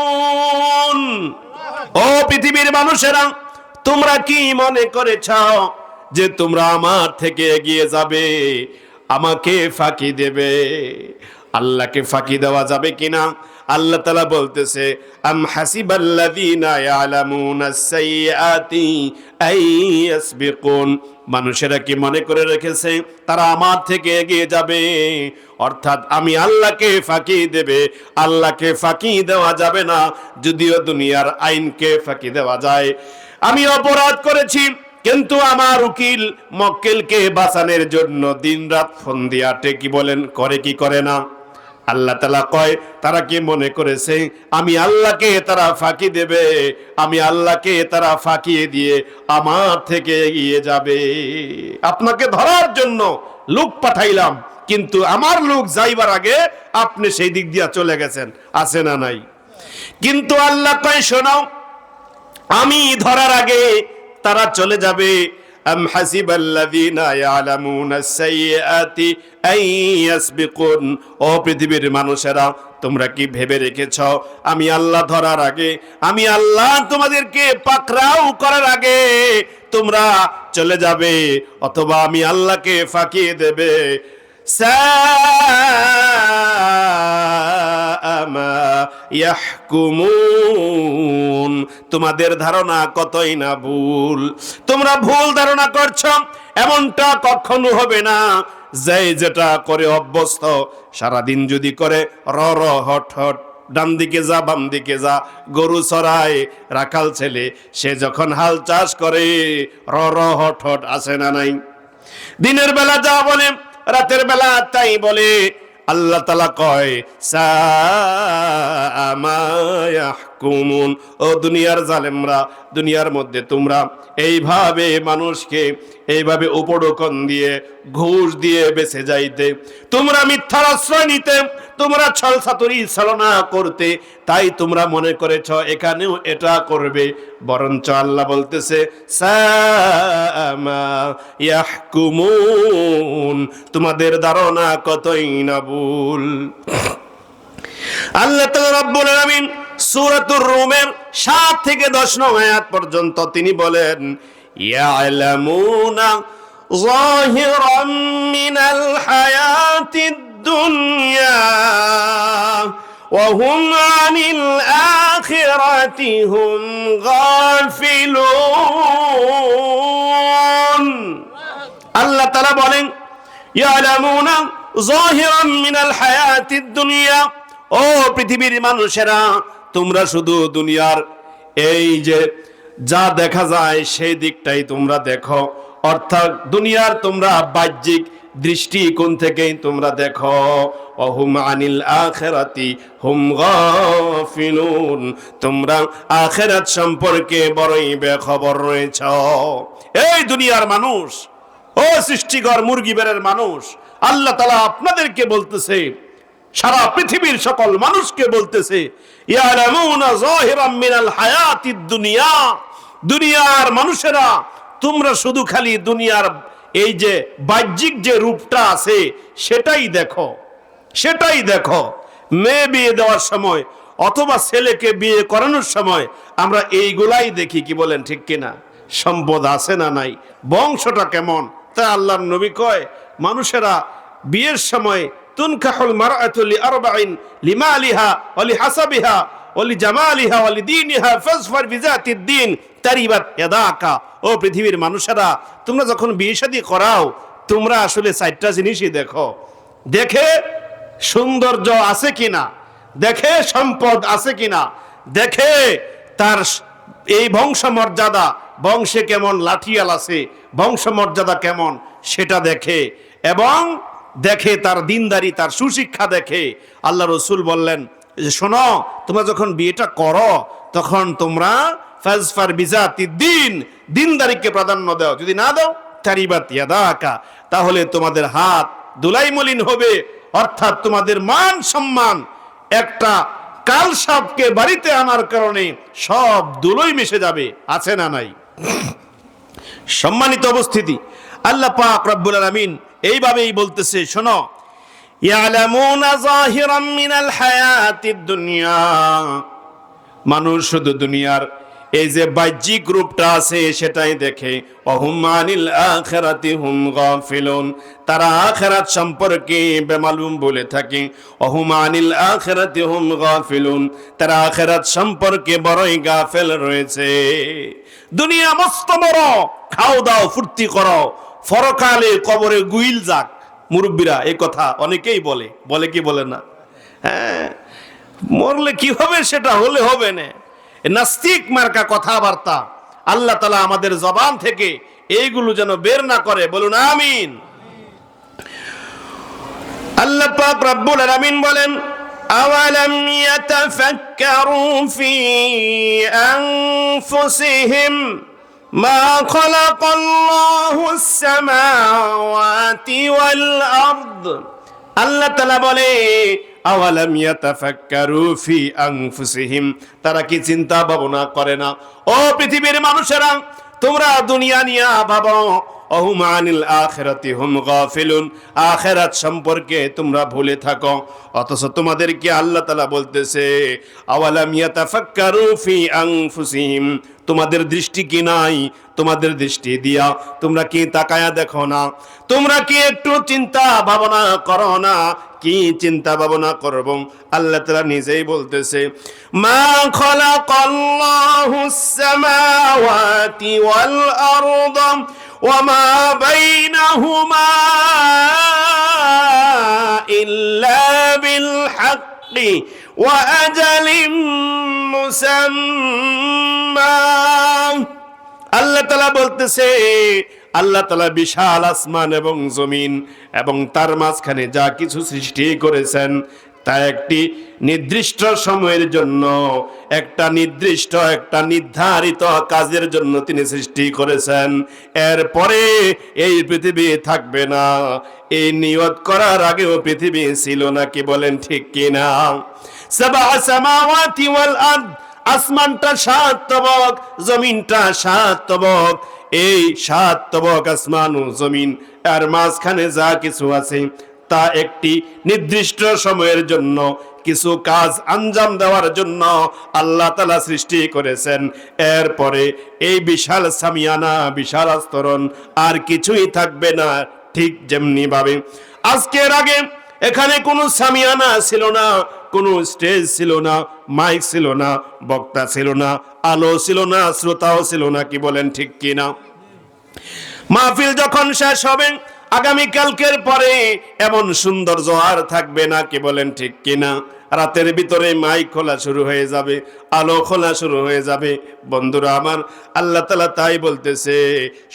ইয়াসবিকুন, ও পৃথিবীর মানুষেরা, তোমরা কি মনে করেছ যে তোমরা আমার থেকে এগিয়ে যাবে, আমাকে ফাঁকি দেবে? আল্লাহকে ফাঁকি দেওয়া যাবে কিনা? আল্লাহ তাআলা বলতেছে, আম হাসিবাল্লাযীনা ইয়ালামুনাস সাইয়্যাতি আন ইয়াসবিকুন, মানুষেরা কি মনে করে রেখেছে তারা আমার থেকে এগিয়ে যাবে, অর্থাৎ আমি আল্লাহকে ফাঁকি দেবে? আল্লাহকে ফাঁকি দেওয়া যাবে না, যদিও দুনিয়ার আইনকে ফাঁকি দেওয়া যায়। আমি অপরাধ করেছি, কিন্তু আমার উকিল মক্কেলকে বাঁচানোর জন্য দিনরাত ফোন দিয়ে আটে, কি বলেন, করে কি করে না? আল্লাহ তাআলা কয়, তারা কি মনে করেছে আমি আল্লাহকে তারা ফাঁকি দেবে? আমি আল্লাহকে তারা ফাঁকিয়ে দিয়ে আমার থেকে এগিয়ে যাবে। আপনাকে ধরার জন্য লোক পাঠাইলাম, কিন্তু আমার লোক যাইবার আগে আপনি সেই দিক দিয়া চলে গেছেন, আছে না নাই? কিন্তু আল্লাহ কয়, শোনো, আমি ধরার আগে তারা চলে যাবে। আম হাসিবাল্লাযীনা ইয়ালামুনাস সাইয়্যাতি আন ইয়াসবিকুন, ও পৃথিবীর মানুষেরা, তোমরা কি ভেবে রেখেছ আমি আল্লাহ ধরার আগে, আমি আল্লাহ তোমাদেরকে পাকড়াও করার আগে তোমরা চলে যাবে, অথবা আমি আল্লাহকে ফাঁকিয়ে দেবে? ইয়াহকুমুন, তোমাদের ধারণা কতই না ভুল। তোমরা ভুল ধারণা করছো, এমনটা কখনো হবে না। যে যেটা করে অভ্যস্ত, সারাদিন যদি করে র র হট হট, ডান দিকে যা বাম দিকে যা, গরু চড়ায়, রাখাল ছেলে সে যখন হাল চাষ করে র র হট হট, আছে না নাই? দিনের বেলা যা বলে, রাতের বেলা তাই বলে। আল্লাহ তাআলা কয়, সা মা ইয়াহকুমুন, ও দুনিয়ার জালেমরা, দুনিয়ার মধ্যে তোমরা এইভাবে মানুষকে এইভাবে উপঢৌকন দিয়ে ঘুষ দিয়ে বেঁচে যাইতে, তোমরা মিথ্যার আশ্রয় নিতে, তোমরা ছল ছাতুরি ছলনা করতে, তাই তোমরা মনে করেছ এখানেও এটা করবে। বরঞ্চ আল্লাহ বলতেছে সামা ইয়াহকুমুন, তোমাদের ধারণা কতই না ভুল। আল্লাহ তাআলা রাব্বুল আলামিন সূরাতুর রুমের 7 থেকে 10 নং আয়াত পর্যন্ত তিনি বলেন ইয়ালামুনা যাহিরাম মিনাল হায়াতিদ দুনিয়া ওয়া হুম আনিল আখিরাতি হুম গাফিলুন। আল্লাহ তাআলা বলেন ইয়ালামুনা যাহিরাম মিনাল হায়াতিদ দুনিয়া, ও পৃথিবীর মানুষেরা, তোমরা শুধু দুনিয়ার এই যে যা দেখা যায় সেই দিকটাই তোমরা দেখো, অর্থাৎ দুনিয়ার তোমরা বাহ্যিক দৃষ্টিকোণ থেকেই তোমরা দেখো। ওহুম আনিল আখিরাতি হুম গাফিলুন, তোমরা আখিরাত সম্পর্কে বড়ই বেখবর রয়েছ। এই দুনিয়ার মানুষ, ও সৃষ্টিকর মুরগি বেড়ের মানুষ, আল্লাহ তাআলা আপনাদেরকে বলতেছে, সারা পৃথিবীর সকল মানুষকে বলতেছে ইয়ালামুনা যাহিরাম মিনাল হায়াতিদ দুনিয়া, দুনিয়ার মানুষেরা তোমরা শুধু খালি দুনিয়ার এই যে বাহ্যিক যে রূপটা আছে সেটাই দেখো, সেটাই দেখো। মেয়ে বিয়ে দেওয়ার সময় অথবা ছেলেকে বিয়ে করানোর সময় আমরা এইগুলাই দেখি, কি বলেন ঠিক কিনা? সম্পদ আছে না নাই, বংশটা কেমন। তা আল্লাহর নবী কয় মানুষেরা বিয়ের সময় তুনকাহুল মারআতু লিআরবাইন লিমালিহা ওয়া লিহাসাবিহা ওয়া লিজামালিহা ওয়া লিদীনিহা ফাজফার বিযাতিদ দ্বীন তারিবাত ইয়াদাকা। ও পৃথিবীর মানুষেরা, তোমরা যখন বিয়ে শাদী করাও তোমরা আসলে 4টা জিনিসই দেখো। দেখে সৌন্দর্য আছে কিনা, দেখে সম্পদ আছে কিনা, দেখে তার এই বংশমর্যাদা, বংশে কেমন লাঠিয়াল আছে, বংশমর্যাদা কেমন সেটা দেখে, এবং দেখে তার দিনদারি, তার সুশিক্ষা দেখে। আল্লাহ রসুল বললেন যে শোনো, তোমরা যখন বিয়েটা করো তখন তোমরা ফাজফার বিজাতিদ দ্বীন, দিনদারিকে প্রাধান্য দাও। যদি না দাও তারিবাত ইয়াদাকা, তাহলে তোমাদের হাত ধুলাই মলিন হবে, অর্থাৎ তোমাদের মান সম্মান একটা কালসাপকে বাড়িতে আনার কারণে সব ধুলোই মিশে যাবে। আছে না নাই? সম্মানিত উপস্থিতি, আল্লাহ পাক রব্বুল আলামিন এইভাবেই বলতেছে শোনো, ইয়ালামুনা যাহিরাম মিনাল হায়াতিদ দুনিয়া, মানুষ শুধু দুনিয়ার এই যে বাহ্যিক রূপটা আছে সেটাই দেখে। ওহুম আনিল আখিরাতি হুম গাফিলুন, তারা আখিরাত সম্পর্কে বেমালুম বলে থাকে। ওহুম আনিল আখিরাতি হুম গাফিলুন, তারা আখিরাত সম্পর্কে বড়ই গাফেল রয়েছে। দুনিয়া মস্ত বড়, খাও দাও ফুর্তি করো, পরকালে কবরে গুইল যাক। মুরব্বীরা এই কথা অনেকেই বলে, বলে কি বলে না? হ্যাঁ, মরলে কি হবে সেটা হলে হবে না। নাস্তিক মার্কা কথাবার্তা আল্লাহ তাআলা আমাদের জবান থেকে এইগুলো যেন বের না করে, বলুন আমিন। আল্লাহ পাক রব্বুল আলামিন বলেন আওয়ালাম ইয়াতাফাক্কারু ফি আনফুসিহিম মা খালাকাল্লাহুস সামাওয়াতি ওয়াল আরদ। আল্লাহ তাআলা বলে আওয়ালাম ইয়াতাফাক্কারু ফি আনফুসিহিম, তারা কি চিন্তা ভাবনা করে না? ও পৃথিবীর মানুষেরা, তোমরা দুনিয়া নিয়া ভাবো। ওহুম আনিল আখিরাতি হুম গাফিলুন, আখিরাত সম্পর্কে তোমরা ভুলে থাকো। অথচ তোমাদেরকে আল্লাহ তাআলা বলতেছে আওয়ালাম ইয়াতাফাক্কারু ফি আনফুসিহিম, তোমাদের দৃষ্টি কি নাই? তোমাদের দৃষ্টি দিয়া তোমরা কি তাকায়া দেখো না? তোমরা কি একটু চিন্তা ভাবনা করো না? কি চিন্তা ভাবনা করব? আল্লাহ তাআলা নিজেই বলতেছে মা খালাকাল্লাহুস সামাওয়াতি ওয়াল আরদা ওয়া মা বাইনাহুমা ইল্লা বিল হাক্কি ওয়া আজালিম মুসাম্মা। আল্লাহ তাআলা বলতেছে আল্লাহ তাআলা বিশাল আসমান এবং জমিন এবং তার মাঝখানে যা কিছু সৃষ্টি করেছেন তা একটি নির্দিষ্ট সময়ের জন্য, একটা নির্ধারিত কাজের জন্য তিনি সৃষ্টি করেছেন। এরপরে এই পৃথিবী থাকবে না। এই নিয়ত করার আগেও পৃথিবী ছিল না, কি বলেন ঠিক কিনা? সাবা সামাওয়াতি ওয়াল আরদ, আসমানটা 7 তবক, জমিনটা 7 তবক। এই 7 তবক আসমান ও জমিন আর মাঝখানে যা কিছু আছে তা একটি নির্দিষ্ট সময়ের জন্য, কিছু কাজ আঞ্জাম দেওয়ার জন্য আল্লাহ তাআলা সৃষ্টি করেছেন। এরপরে এই বিশাল সামিয়ানা, বিশাল আস্তরণ আর কিছুই থাকবে না। ঠিক যেমনি ভাবে আজকের আগে এখানে কোনো সামিয়ানা ছিল না, কোনো স্টেজ ছিল না, মাইক ছিল না, বক্তা ছিল না, আলো ছিল না, শ্রোতাও ছিল না, কি বলেন ঠিক কিনা? মাহফিল যখন শেষ হবে, আগামীকালকের পরে এমন সুন্দর জোয়ার থাকবে না, কি বলেন ঠিক কিনা? রাতের ভিতরে মাইক খোলা শুরু হয়ে যাবে, আলো খোলা শুরু হয়ে যাবে। বন্ধুরা আমার, আল্লাহ তাআলা তাই বলতেছে,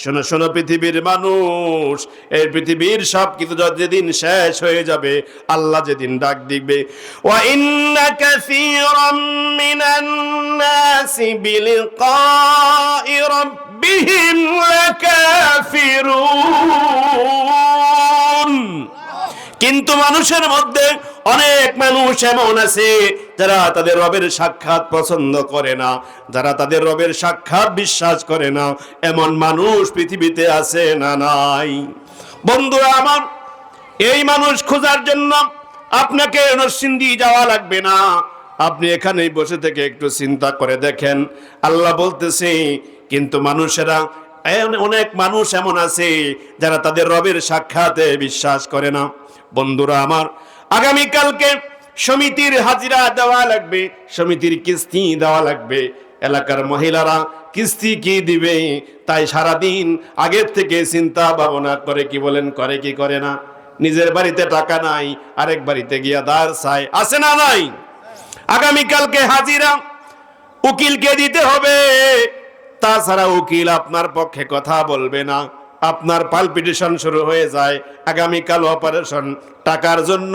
শোনো শোনো পৃথিবীর মানুষ, এই পৃথিবীর সব কিছু যেদিন শেষ হয়ে যাবে, আল্লাহ যেদিন ডাক দিবে, ওয়া ইন্না কাসীরাম মিনান নাসি বিলিকাই রাব্বিহিম লাকাফিরুন। কিন্তু মানুষের মধ্যে অনেক মানুষ এমন আছে যারা তাদের রবের সাক্ষাৎ পছন্দ করে না, যারা তাদের রবের সাক্ষাৎ বিশ্বাস করে না। এমন মানুষ পৃথিবীতে আছে না নাই? বন্ধুরা আমার, এই মানুষ খোঁজার জন্য আপনাকে নরসিংদী যাওয়া লাগবে না। আপনি এখানেই বসে থেকে একটু চিন্তা করে দেখেন। আল্লাহ বলতেছে, কিন্তু মানুষেরা, অনেক মানুষ এমন আছে যারা তাদের রবের সাক্ষাতে বিশ্বাস করে না। বন্ধুরা আমার, আগামীকালকে সমিতির হাজিরা দেওয়া লাগবে, সমিতির কিস্তি দেওয়া লাগবে। এলাকার মহিলারা কিস্তি কি দিবে, তাই সারাদিন আগের থেকে চিন্তা ভাবনা করে, কি বলেন, করে কি করে না? নিজের বাড়িতে টাকা নাই, আরেক বাড়িতে গিয়া ধার চায়, আছে না নাই? আগামীকালকে হাজিরা উকিলকে দিতে হবে, তাছাড়া উকিল আপনার পক্ষে কথা বলবে না। আপনার পালপিটেশন শুরু হয়ে যায়। আগামীকাল অপারেশন, টাকার জন্য,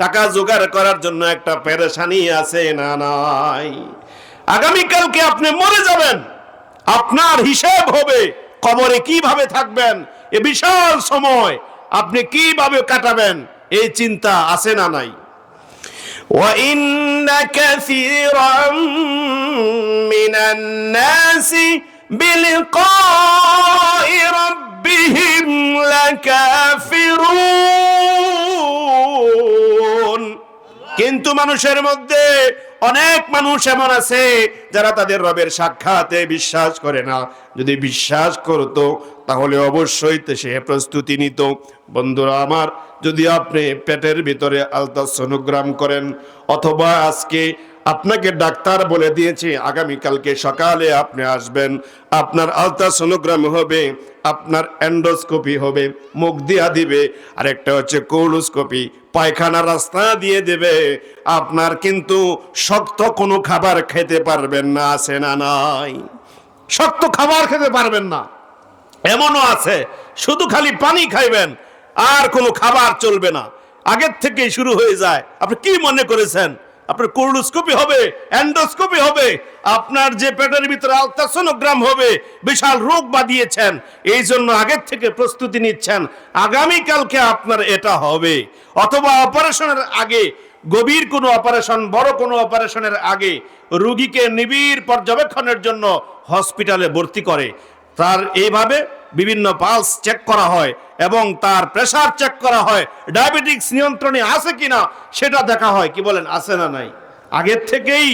টাকা জোগাড় করার জন্য একটা পেরেশানি আছে না নাই? আগামীকালকে আপনি মরে যাবেন, আপনার হিসাব হবে কবরে কিভাবে থাকবেন, এ বিশাল সময় আপনি কিভাবে কাটাবেন, এই চিন্তা আছে না নাই? وَإِنَّ كَثِيرًا مِنَ النَّاسِ بِلِقَاءِ رَبِّهِمْ لَكَافِرُونَ। কিন্তু মানুষের মধ্যে অনেক মানুষ এমন আছে যারা তাদের রবের সাক্ষাতে বিশ্বাস করে না। যদি বিশ্বাস করতো তাহলে অবশ্যই সে প্রস্তুতি নিত। বন্ধুরা আমার, যদি আপনি পেটের ভিতরে আলট্রাসোনোগ্রাম করেন, অথবা আজকে আপনাকে ডাক্তার বলে দিয়েছে আগামীকালকে সকালে আপনি আসবেন, আপনার আলট্রাসোনোগ্রাম হবে, আপনার এন্ডোস্কোপি হবে, মুখ দিয়া দিবে, আর একটা হচ্ছে কোলোস্কোপি, পায়খানা রাস্তা দিয়ে দেবে। আপনার কিন্তু শক্ত কোনো খাবার খেতে পারবেন না, আছে না নাই? শক্ত খাবার খেতে পারবেন না, এমনও আছে শুধু খালি পানি খাইবেন, আর কোনো খাবার চলবে না, আগের থেকেই শুরু হয়ে যায়। আপনি কি মনে করেছেন আপনার কোলোস্কোপি হবে, এন্ডোস্কোপি হবে, আপনার যে পেটের ভিতরে আলট্রাসোনোগ্রাম হবে, বিশাল রোগ বাঁধিয়েছেন, এই জন্য আগের থেকে প্রস্তুতি নিচ্ছেন, আগামীকালকে আপনার এটা হবে। অথবা অপারেশনের আগে, গভীর কোনো অপারেশন, বড় কোনো অপারেশনের আগে রোগীকে নিবিড় পর্যবেক্ষণের জন্য হসপিটালে ভর্তি করে, তার এইভাবে বিভিন্ন পালস চেক করা হয় এবং তার প্রেসার চেক করা হয়, ডায়াবেটিক্স নিয়ন্ত্রণে আছে কিনা সেটা দেখা হয়, কি বলেন, আছে না নাই? আগের থেকেই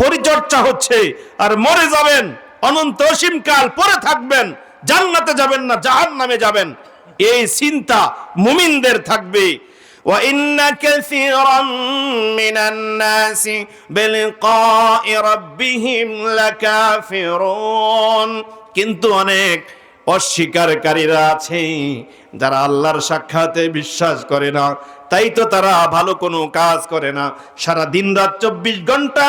পরিচর্যা হচ্ছে। আর মরে যাবেন, অনন্ত অসীমকাল পরে থাকবেন, জান্নাতে যাবেন না জাহান্নামে যাবেন, এই চিন্তা মুমিনদের থাকবে। وَإِنَّ كَثِيرًا مِنَ النَّاسِ بِلِقَاءِ رَبِّهِمْ لَكَافِرُونَ। কিন্তু অনেক অস্বীকারীরা আছে যারা আল্লাহর সাক্ষাতে বিশ্বাস করে না, তাই তো তারা ভালো কোনো কাজ করে না। সারা দিন রাত 24 ঘন্টা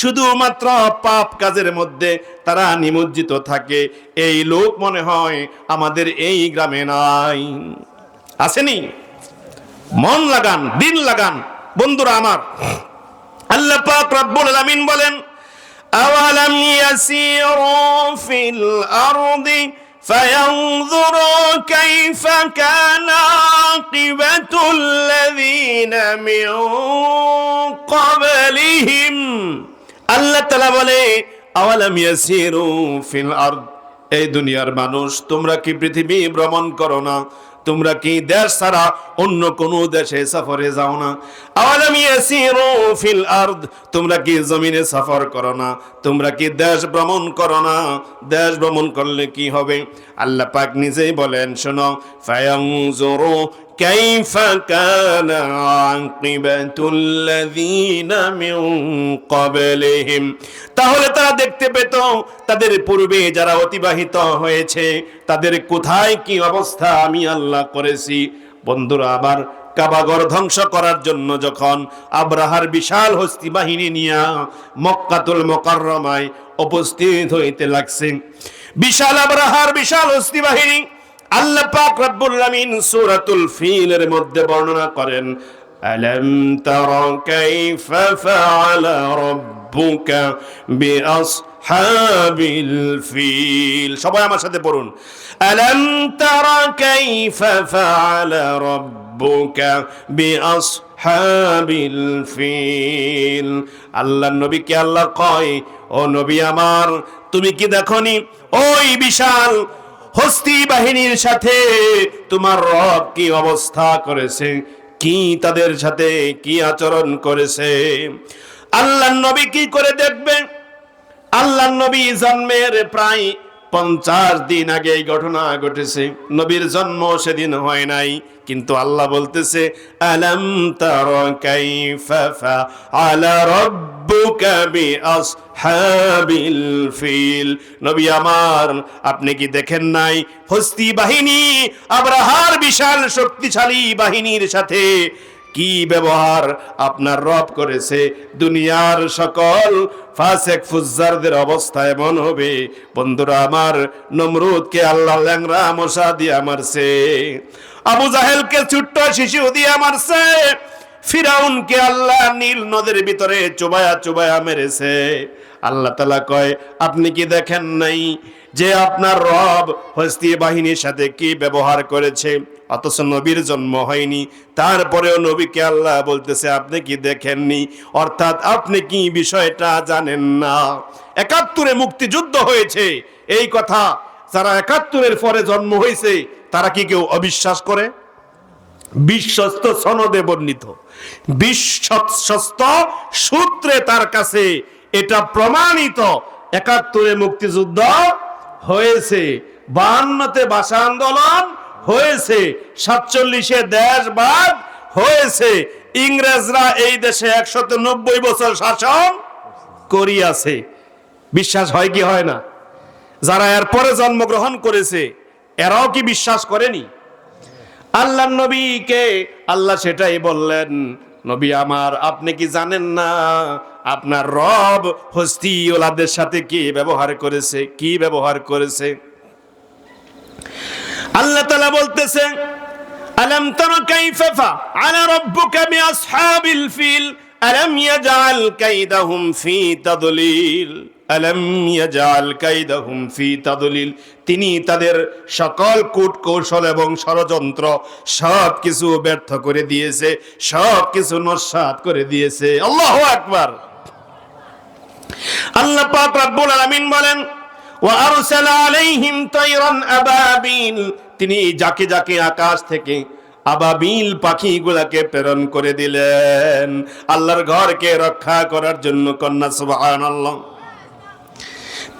শুধুমাত্র পাপ কাজের মধ্যে তারা নিমজ্জিত থাকে। এই লোক মনে হয় আমাদের এই গ্রামে নাই, আসেনি? মন লাগান, দিন লাগান, বন্ধুরা আমার, আল্লাহ পাক রব্বুল আলামিন বলেন, আওয়ালাম ইয়াসিরু ফিল আরদি فينظروا كيف كان عاقبة الذين من قبلهم। আল্লাহ তাআলা বলে, আওয়ালাম ইয়াসিরু ফিল আরদ, এই দুনিয়ার মানুষ তোমরা কি পৃথিবী ভ্রমণ করো না? তোমরা কি দেশ ছাড়া অন্য কোন দেশে সফরে যাও না? আওয়ালাম ইয়াসিরু ফিল আরদ, তোমরা কি জমিনে সফর করো না? তোমরা কি দেশ ভ্রমণ করো না? দেশ ভ্রমণ করলে কি হবে? আল্লাহ পাক নিজেই বলেন, শোনো, ফায়ানজুরু কাইফা কানা আকিবাতুল্লাযীনা মিন ক্বাবলিহিম, তাহলে তারা দেখতে পেত তাদের পূর্বে যারা অতিবাহিত হয়েছে তাদের কোথায় কি অবস্থা আমি আল্লাহ করেছি। বন্ধুরা আবার, কাবাগর ধ্বংস করার জন্য যখন আব্রাহার বিশাল হস্তি বাহিনী নিয়ে মক্কাতুল মুকাররমায় উপস্থিত হইতে লাগছে, বিশাল আব্রাহার বিশাল হস্তি বাহিনী, আল্লাহ পাক রব্বুল আলামিন সূরাতুল ফিলের মধ্যে বর্ণনা করেন, আলাম তারা কাইফা ফাআলা রাব্বুকা বিআসহাবিল ফিল। সবাই আমার সাথে পড়ুন, আলাম তারা কাইফা ফাআলা রাব্বুকা বিআসহাবিল ফিল। আল্লাহ নবীকে আল্লাহ কয়, ও নবী আমার, তুমি কি দেখনি ওই বিশাল হস্তি বাহিনীর সাথে তোমার রব কি অবস্থা করেছে, কি তাদের সাথে কি আচরণ করেছে? আল্লাহ নবী কি করে দেখবেন? আল্লাহ নবী জন্মের প্রায় 50 দিন আগে এই ঘটনা ঘটেছে। নবীর জন্ম সেদিন হয় নাই, কিন্তু আল্লাহ বলতেছে, আলাম তারা কাইফা ফাআলা রাব্বুকা বিআসহাবিল ফিল। নবী আমার, আপনি কি দেখেন নাই হস্তি বাহিনী আব্রাহার বিশাল শক্তিশালী বাহিনীর সাথে কি ব্যবহার আপনার রব করেছে? দুনিয়ার সকল ফাসেক ফুজ্জারদের অবস্থা এমন হবে। বন্ধুরা আমার, নমরুদকে আল্লাহ ল্যাংড়া মশা দিয়ে মারছে, আবু জাহেলকে ছোট্ট শিশু দিয়ে মারছে, ফিরাউনকে আল্লাহ নীল নদের ভিতরে চুবায়া চুবায়া মেরেছে। আল্লাহ তাআলা কয়, আপনি কি দেখেন নাই যে আপনার রব হস্তি বাহিনীর সাথে কি ব্যবহার করেছে? অথচ নবীর জন্ম হয়নি, তারপরেও নবীকে আল্লাহ বলতেছে, আপনি কি দেখেননি? অর্থাৎ আপনি কি বিষয়টা জানেন না? ৭১ মুক্তিযুদ্ধ হয়েছে, এই কথা যারা ৭১ পরে জন্ম হয়েছে তারা কি কেউ অবিশ্বাস করে? বিশ্বস্ত সনদে বর্ণিত, বিশ্বস্ত সূত্রে তার কাছে এটা প্রমাণিত, ৭১ মুক্তিযুদ্ধ হয়েছে, ৫২-তে ভাষা আন্দোলন হয়েছে, ৪৭-এ দেশভাগ হয়েছে, ইংরেজরা এই দেশে ১৯০ বছর শাসন করিয়াছে। বিশ্বাস হয় কি হয় না? যারা এর পরে জন্মগ্রহণ করেছে এরাও কি বিশ্বাস করেনি? আল্লাহ নবীকে আল্লাহ সেটাই বললেন, নবী আমার, আপনি কি জানেন না আপনার রব হস্তি ওলাদের সাথে কি ব্যবহার করেছে? কি ব্যবহার করেছে? আল্লাহ তাআলা বলতেছে, আলাম তারা কাইফা ফাআলা রাব্বুকা বিআসহাবিল ফিল আলাম ইয়াজআল কাইদাহুম ফি তাদলিল। আলাম ইয়াজআল কাইদাহুম ফি তাদলিল, তিনি তাদের সকল কূট কৌশল এবং ষড়যন্ত্র সব কিছু ব্যর্থ করে দিয়েছে, সব কিছু নস্যাৎ করে দিয়েছে। আল্লাহু আকবার। আল্লাহ পাক রব্বুল আলামিন বলেন, ওয়া আরসালা আলাইহিম তায়রান আবাবিল, তিনি যাকে যাকে আকাশ থেকে আবাবিল পাখিগুলাকে প্রেরণ করে দিলেন আল্লাহর ঘরকে রক্ষা করার জন্য। কন্যা সুবহানাল্লাহ।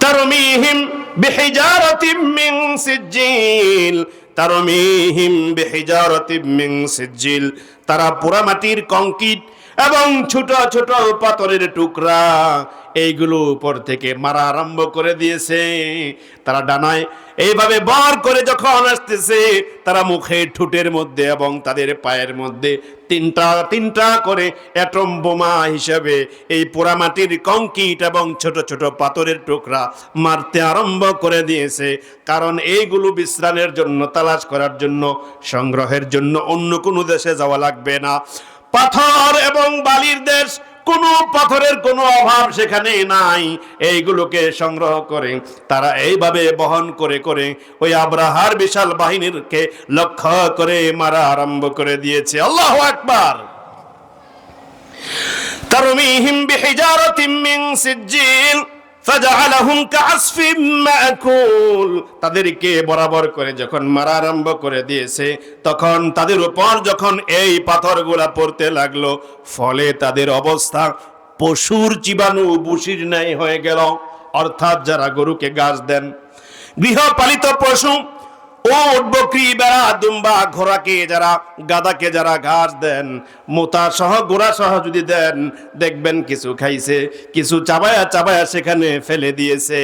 তারমিহিম বিহিজারাতিম মিন সিজ্জিল, তারমিহিম বিহিজারাতিম মিন সিজ্জিল, তারা পোড়ামাটির কংক্রিট এবং ছোট ছোট পাথরের টুকরা এইগুলো উপর থেকে মারা আরম্ভ করে দিয়েছে। তারা ডানায় এইভাবে বার করে যখন আসতেছে, তারা মুখে, ঠোঁটের মধ্যে এবং তাদের পায়ের মধ্যে তিনটা তিনটা করে অ্যাটম বোমা হিসেবে এই পোড়ামাটির কংক্রিট এবং ছোট ছোট পাথরের টুকরা মারতে আরম্ভ করে দিয়েছে। কারণ এইগুলো বিশ্রামের জন্য, তালাশ করার জন্য, সংগ্রহের জন্য অন্য কোনো দেশে যাওয়া লাগবে না। পাথর এবং বালির দেশ, কোনো পাথরের কোনো অভাব সেখানে নাই। এইগুলোকে সংগ্রহ করে তারা এইভাবে বহন করে করে ওই আব্রাহার বিশাল বাহিনীকে লক্ষ্য করে মারা আরম্ভ করে দিয়েছে। আল্লাহু আকবার। তারমিহিম বিহিজারাতিম মিন সিজ্জিল ফাজআলাহুম কাআসফিম মাকুল। তাদেরকে বরাবর করে যখন মারা আরম্ভ করে দিয়েছে, তখন তাদের উপর যখন এই পাথরগুলা পড়তে লাগলো, ফলে তাদের অবস্থা পশুর জীবাণু বুসির ন্যায় হয়ে গেল। অর্থাৎ যারা গরুকে ঘাস দেন, গৃহপালিত পশু, উট, বকরি, বেড়া, দুম্বা, ঘোড়াকে যারা, গাধাকে যারা ঘাস দেন, মোতা সহ গোড়া সহ যদি দেন, দেখবেন কিছু খাইছে, কিছু চাবায়া চাবায়া সেখানে ফেলে দিয়েছে।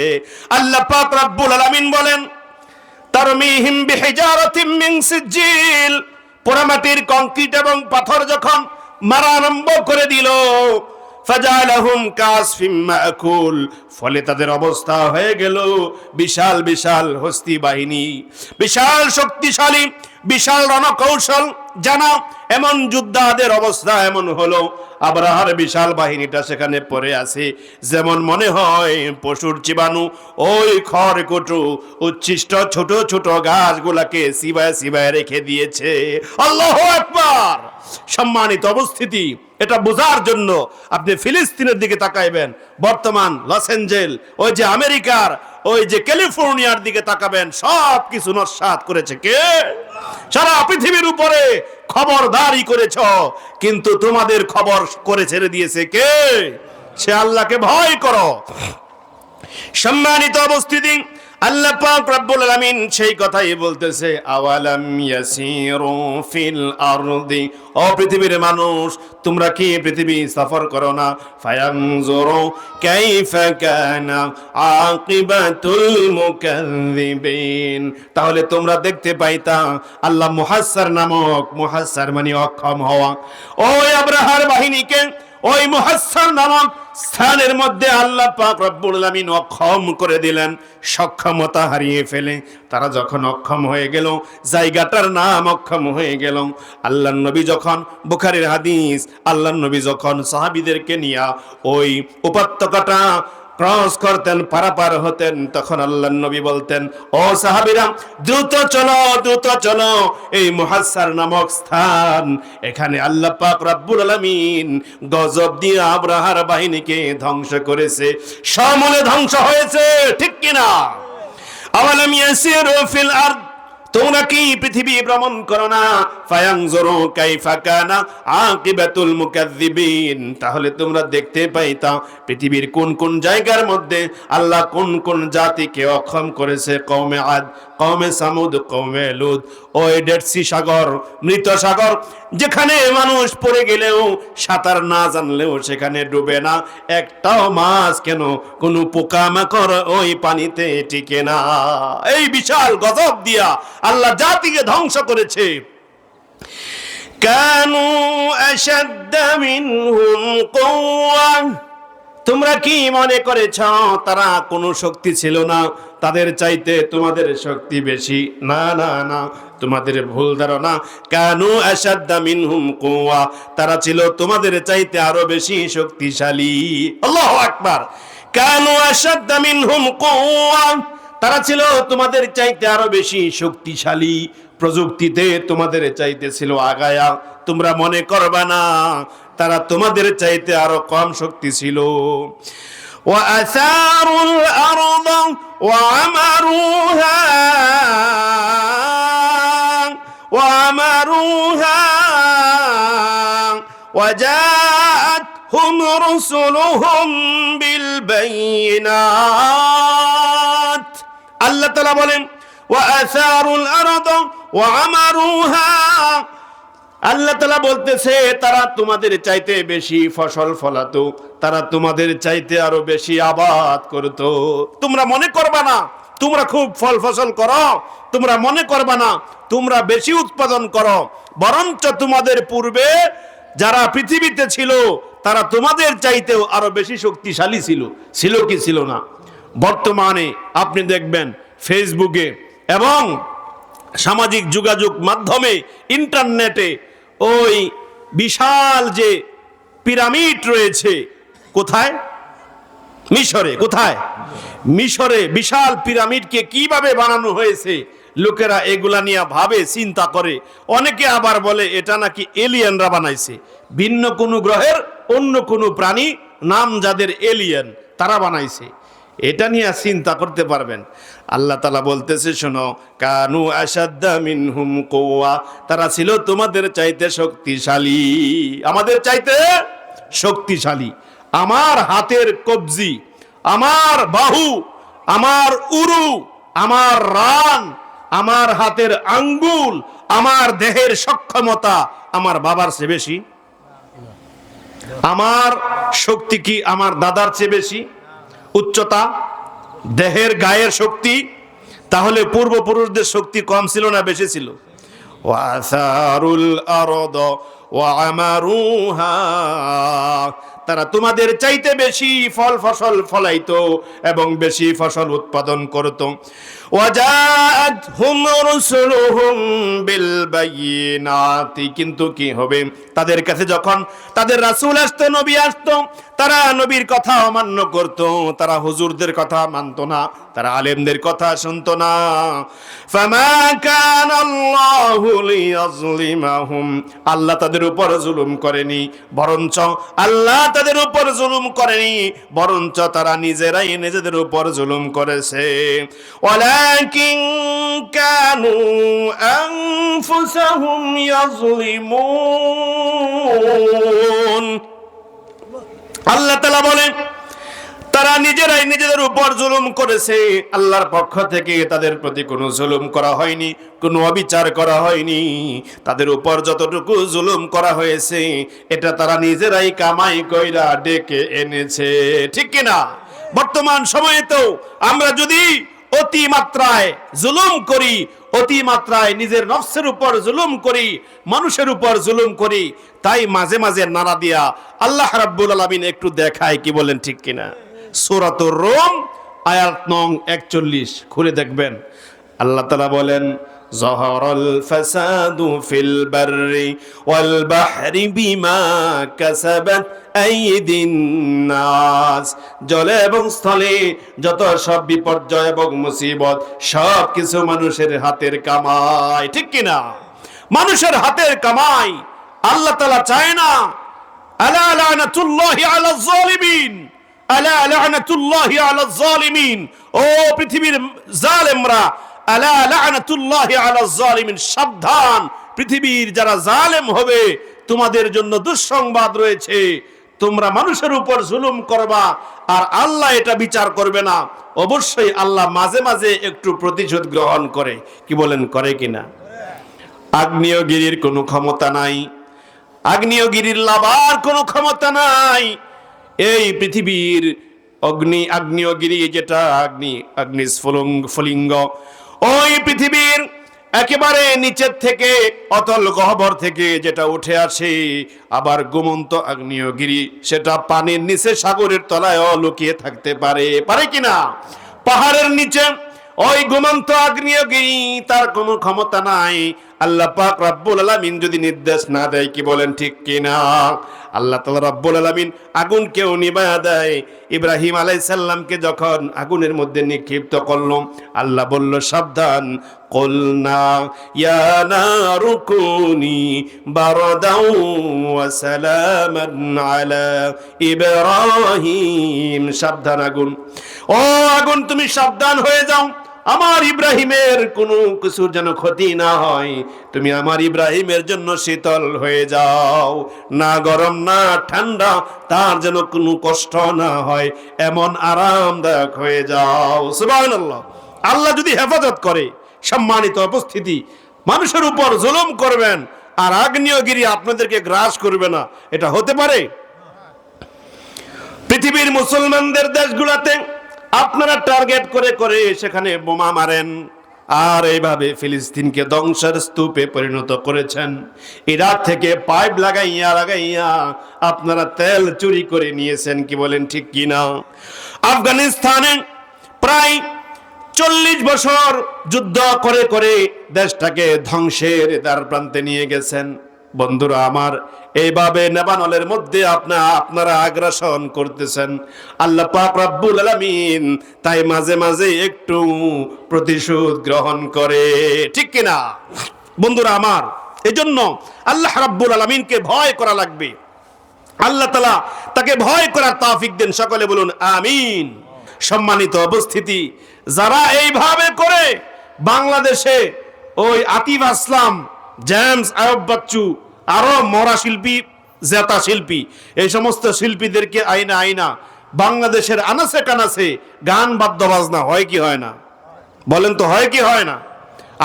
আল্লাহ পাক রব্বুল আলামিন বলেন, তারমিহিম বিহিজারাতিম মিন সিজ্জিল, পোড়ামাটির কংক্রিট এবং পাথর যখন মারা আরম্ভ করে দিল, ফাজালাহুম কাসফিম মাকুল, ফলে তাদের অবস্থা হয়ে গেল বিশাল বিশাল হস্তি বাহিনী, বিশাল শক্তিশালী, বিশাল রণকৌশল জানা এমন যোদ্ধাদের অবস্থা এমন হলো। আব্রাহার বিশাল বাহিনীটা সেখানে পড়ে আছে, যেমন মনে হয় পশুর জীবাণু ওই খড়কুটো উচ্ছিষ্ট ছোট ছোট গাছগুলাকে সিবায় সিবায় রেখে দিয়েছে। আল্লাহু আকবার। সম্মানিত উপস্থিতি, এটা বোঝার জন্য আপনি ফিলিস্তিনের দিকে তাকাইবেন, বর্তমান লস এঞ্জেল, ওই যে আমেরিকার, ওই যে ক্যালিফোর্নিয়ার দিকে তাকাবেন, সব কিছু নস্যাৎ করেছে কে? সারা পৃথিবীর উপরে খবরদারি করেছ, কিন্তু তোমাদের খবর করে ছেড়ে দিয়েছে কে? সে আল্লাহকে ভয় করো। সম্মানিত উপস্থিতি, আল্লাহ পাক রব্বুল আলামিন সেই কথাই বলতেছে, আওয়ালাম ইয়াসিরু ফিল আরদি, ও পৃথিবীর মানুষ, তোমরা কি পৃথিবী সফর করো না? ফায়ানজুরু কাইফা কানা আকিবাতুল মুকাযযিবিন, তাহলে তোমরা দেখতে পাইতা আল্লাহ মুহাসসার নামক, মুহাসসার মানে অক্ষম হওয়া, ওই আব্রাহার বাহিনীকে ওই মুহাসসার নামক স্থানের মধ্যে আল্লাহ পাক রব্বুল আলামিন অক্ষম করে দিলেন, সক্ষমতা হারিয়ে ফেলে তারা যখন অক্ষম হয়ে গেল, জায়গাটার নাম অক্ষম হয়ে গেল। আল্লাহর নবী যখন, বুখারীর হাদিস, আল্লাহর নবী যখন সাহাবীদেরকে নিয়ে ওই উপত্যকাটা ক্রস করতেন, পারাপার হতেন, তখন আল্লাহর নবী বলতেন, ও সাহাবীরা, দ্রুত চলো, দ্রুত চলো, এই মুহাসসার নামক স্থান, এখানে আল্লাহ পাক রব্বুল আলামিন গজব দিয়ে আব্রাহার বাহিনীকে ধ্বংস করেছে, সমূলে ধ্বংস হয়েছে, ঠিক কিনা? আওয়ালাম ইয়াসিরু ফিল আরদ, তোমরা কি পৃথিবী ভ্রমণ করো না? ফায়ানজুরু কাইফা কানা আকিবাতুল মুকাযযিবিন, তাহলে তোমরা দেখতে পাইতা পৃথিবীর কোন কোন জায়গার মধ্যে আল্লাহ কোন কোন জাতিকে অক্ষম করেছে। কওমে আদ, কওমে সামুদ, কওমে লুত, ওই ডেড সি সাগর, মৃত সাগর, যেখানে মানুষ পড়ে গেলেও সাঁতার না জানলেও সেখানে ডুবে না, একটাও মাছ কেন, কোনো পোকামাকড় ওই পানিতে টিকে না। এই বিশাল গজব দিয়া আল্লাহ জাতিকে ধ্বংস করেছে। কানু আশাদ্দা মিনহুম কুওয়া, তোমরা কি মনে করেছ তারা কোনো শক্তি ছিল না, তাদের চাইতে তোমাদের শক্তি বেশি? না না না, তোমাদের ভুল ধারণা। কানু আশাদ্দা মিনহুম কুওয়া, তারা ছিল তোমাদের চাইতে আরো বেশি শক্তিশালী। আল্লাহু আকবার। কানু আশাদ্দা মিনহুম কুওয়া, তারা ছিল তোমাদের চাইতে আরো বেশি শক্তিশালী, প্রযুক্তিতে তোমাদের চাইতে ছিল আগায়া। তোমরা মনে করবা না তারা তোমাদের চাইতে আরো কম শক্তি ছিল। ওয়াআসারুল আরদ ওয়ামারুহা ওয়াজাআতহুম রুসুলুহুম বিল বাইয়িনাত। আল্লাহ তাআলা বলেন, ওয়াআসারুল আরদ ওয়ামারুহা, আল্লাহ তাআলা বলতেছে তারা তোমাদের চাইতে বেশি ফসল ফলাতো, তারা তোমাদের চাইতে আরো বেশি আবাদ করতো। তোমরা মনে করবা না তোমরা খুব ফল ফসল করো, তোমরা মনে করবা না তোমরা বেশি উৎপাদন করো, বরঞ্চ তোমাদের পূর্বে যারা পৃথিবীতে ছিল তারা তোমাদের চাইতেও আরো বেশি শক্তিশালী ছিল। ছিল কি ছিল না? বর্তমানে আপনি দেখবেন ফেসবুকে এবং সামাজিক যোগাযোগ মাধ্যমে, ইন্টারনেটে ওই বিশাল যে পিরামিড রয়েছে, কোথায়? মিশরে। কোথায়? মিশরে বিশাল পিরামিডকে কিভাবে বানানো হয়েছে লোকেরা এগুলা নিয়ে ভাবে, চিন্তা করে। অনেকে আবার বলে এটা নাকি এলিয়েনরা বানাইছে, ভিন্ন কোনো গ্রহের অন্য কোনো প্রাণী, নাম যাদের এলিয়েন, তারা বানাইছে। এটা নিয়ে চিন্তা করতে পারবেন। আল্লাহ তাআলা বলতেছে, শোনো, কানু আশাদ্দা মিনহুম কুওয়া, তারা ছিল তোমাদের চাইতে শক্তিশালী, আমাদের চাইতে শক্তিশালী। আমার হাতের কবজি, আমার বাহু, আমার উরু, আমার রান, আমার হাতের আঙ্গুল, আমার দেহের সক্ষমতা আমার বাবার চেয়ে বেশি? আমার শক্তি কি আমার দাদার চেয়ে বেশি? উচ্চতা, দেহের গায়ের শক্তি, তাহলে পূর্বপুরুষদের শক্তি কম ছিল না বেশি ছিল? ওয়াসারুল আরদ ওয়া আমারুহা, তারা তোমাদের চাইতে বেশি ফল ফসল ফলাইতো এবং বেশি ফসল উৎপাদন করত। ওয়াজাআতহুম রাসূলুহুম বিল বায়িনাতি, কিন্তু কি হবে, তাদের কাছে যখন তাদের রাসূল আসতো, নবী আসতো, তারা নবীর কথা অমান্য করত, তারা হুজুরদের কথা মানত না, তারা আলেমদের কথা শুনতো না। ফামা কানাল্লাহু লিয়াযলিমাহুম, আল্লাহ তাদের উপর জুলুম করেনি, বরঞ্চ আল্লাহ তাদের উপর জুলুম করেনি, বরঞ্চ তারা নিজেরাই নিজেদের উপর জুলুম করেছে। ওয়ালাকিন কানু আনফুসাহুম ইয়াযলিমুন, আল্লাহ তাআলা বলেন তারা নিজেরাই নিজেদের উপর জুলুম করেছে। আল্লাহর পক্ষ থেকে তাদের প্রতি কোনো জুলুম করা হয়নি, কোনো অবিচার করা হয়নি। তাদের উপর যতটুকু জুলুম করা হয়েছে এটা তারা নিজেরাই কামাই কইরা ডেকে এনেছে, ঠিক কিনা? বর্তমান সময়ে তো আমরা যদি অতি মাত্রায় জুলুম করি, অতি মাত্রায় নিজের নফসের উপর জুলুম করি, মানুষের উপর জুলুম করি, তাই মাঝে মাঝে নাড়া দিয়া আল্লাহ রাব্বুল আলামিন একটু দেখায়, কি বলেন ঠিক কিনা? সূরাতুর রুম আয়াত নং 41 খুলে দেখবেন। আল্লাহ তাআলা বলেন, যাহারাল ফাসাদু ফিল বাররি ওয়াল বাহরি বিমা কাসাবাত আইদিন নাস, জলে এবং স্থলে যত সব বিপর্যয় এবং মুসিবত সব কিছু মানুষের হাতের কামাই, ঠিক কিনা? মানুষের হাতের কামাই। আল্লাহ তাআলা চায় না। আলা লানাতুল্লাহি আলাজ জালিমিন, আলা লানাতুল্লাহি আলাজ জালিমিন, ও পৃথিবীর জালেমরা, আলা লানাতুল্লাহি আলাজ জালিমিন, সাবধান, পৃথিবীর যারা জালেম হবে তোমাদের জন্য দুঃসংবাদ রয়েছে। তোমরা মানুষের উপর জুলুম করবা আর আল্লাহ এটা বিচার করবে না। অবশ্যই আল্লাহ মাঝে মাঝে একটু প্রতিশোধ গ্রহণ করে, কি বলেন, করে কিনা? আগ্নেয়গিরির কোনো ক্ষমতা নাই, আগ্নেয়গিরির লাভার কোনো ক্ষমতা নাই। এই পৃথিবীর আগ্নেয়গিরি যেটা অগ্নিস্ফুলিঙ্গ, ওই পৃথিবীর একেবারে নিচের থেকে, অতল গহ্বর থেকে যেটা উঠে আসে, আবার ঘুমন্ত আগ্নেয়গিরি সেটা পানির নিচে সাগরের তলায়ও লুকিয়ে থাকতে পারে, পারে কিনা? পাহাড়ের নিচে ওই ঘুমন্ত আগ্নেয়গিরি, তার কোনো ক্ষমতা নাই। আল্লাহ পাক রব্বুল আলামিন যদি নির্দেশ না দেয়, কি বলেন ঠিক কিনা? আল্লাহ তাআলা রব্বুল আলামিন আগুনকেও নিভায়া দেয়। ইব্রাহিম আলাইহিস সালামকে যখন আগুনের মধ্যে নিক্ষিপ্ত করলো, আল্লাহ বলল, সাবধান, কুলনা ইয়া নারু কুনি বারদাও ওয়া সালামান আলা ইব্রাহিম, সাবধান আগুন, ও আগুন তুমি সাবধান হয়ে যাও, আমার ইব্রাহিমের কোনো কিছুর যেন ক্ষতি না হয়, তুমি আমার ইব্রাহিমের জন্য শীতল হয়ে যাও, না গরম না ঠান্ডা, তার যেন কোনো কষ্ট না হয়, এমন আরামদায়ক হয়ে যাও। সুবহানাল্লাহ। আল্লাহ যদি হেফাজত করে, সম্মানিত উপস্থিতি, মানুষের উপর জুলুম করবেন আর আগ্নেয়গিরি আপনাদেরকে গ্রাস করবে না, এটা হতে পারে? পৃথিবীর মুসলমানদের দেশগুলোতে আপনারা টার্গেট করে করে সেখানে বোমা মারেন, আর এইভাবে ফিলিস্তিনকে ধ্বংসের স্তূপে পরিণত করেছেন। ইরাক থেকে পাইপ লাগাইয়া লাগাইয়া আপনারা তেল চুরি করে নিয়েছেন, কি বলেন ঠিক কিনা? আফগানিস্তানে প্রায় 40 বছর যুদ্ধ করে করে দেশটাকে ধ্বংসের দ্বার প্রান্তে নিয়ে গেছেন। বন্ধুরা আমার, এইভাবে নেবানলের মধ্যে আপনারা আগ্রাসন করতেছেন, আল্লাহ পাক রব্বুল আলামিন তাই মাঝে মাঝে একটু প্রতিশোধ গ্রহণ করে, ঠিক কিনা বন্ধুরা আমার? এজন্য আল্লাহ রাব্বুল আলামিনকে ভয় করা লাগবে। আল্লাহ তাআলা তাকে ভয় করার তৌফিক দেন, সকলে বলুন আমিন। সম্মানিত উপস্থিতি, যারা এইভাবে করে বাংলাদেশে ওই আতিফ আসলাম, জেমস আয়ুব বাচ্চু, আরো মরা শিল্পী, জেতা শিল্পী, এই সমস্ত শিল্পীদেরকে আইনা বাংলাদেশের আনাচে কানাচে গান বাদ্য বাজনা হয় কি হয় না? বলেন তো, হয় কি হয় না?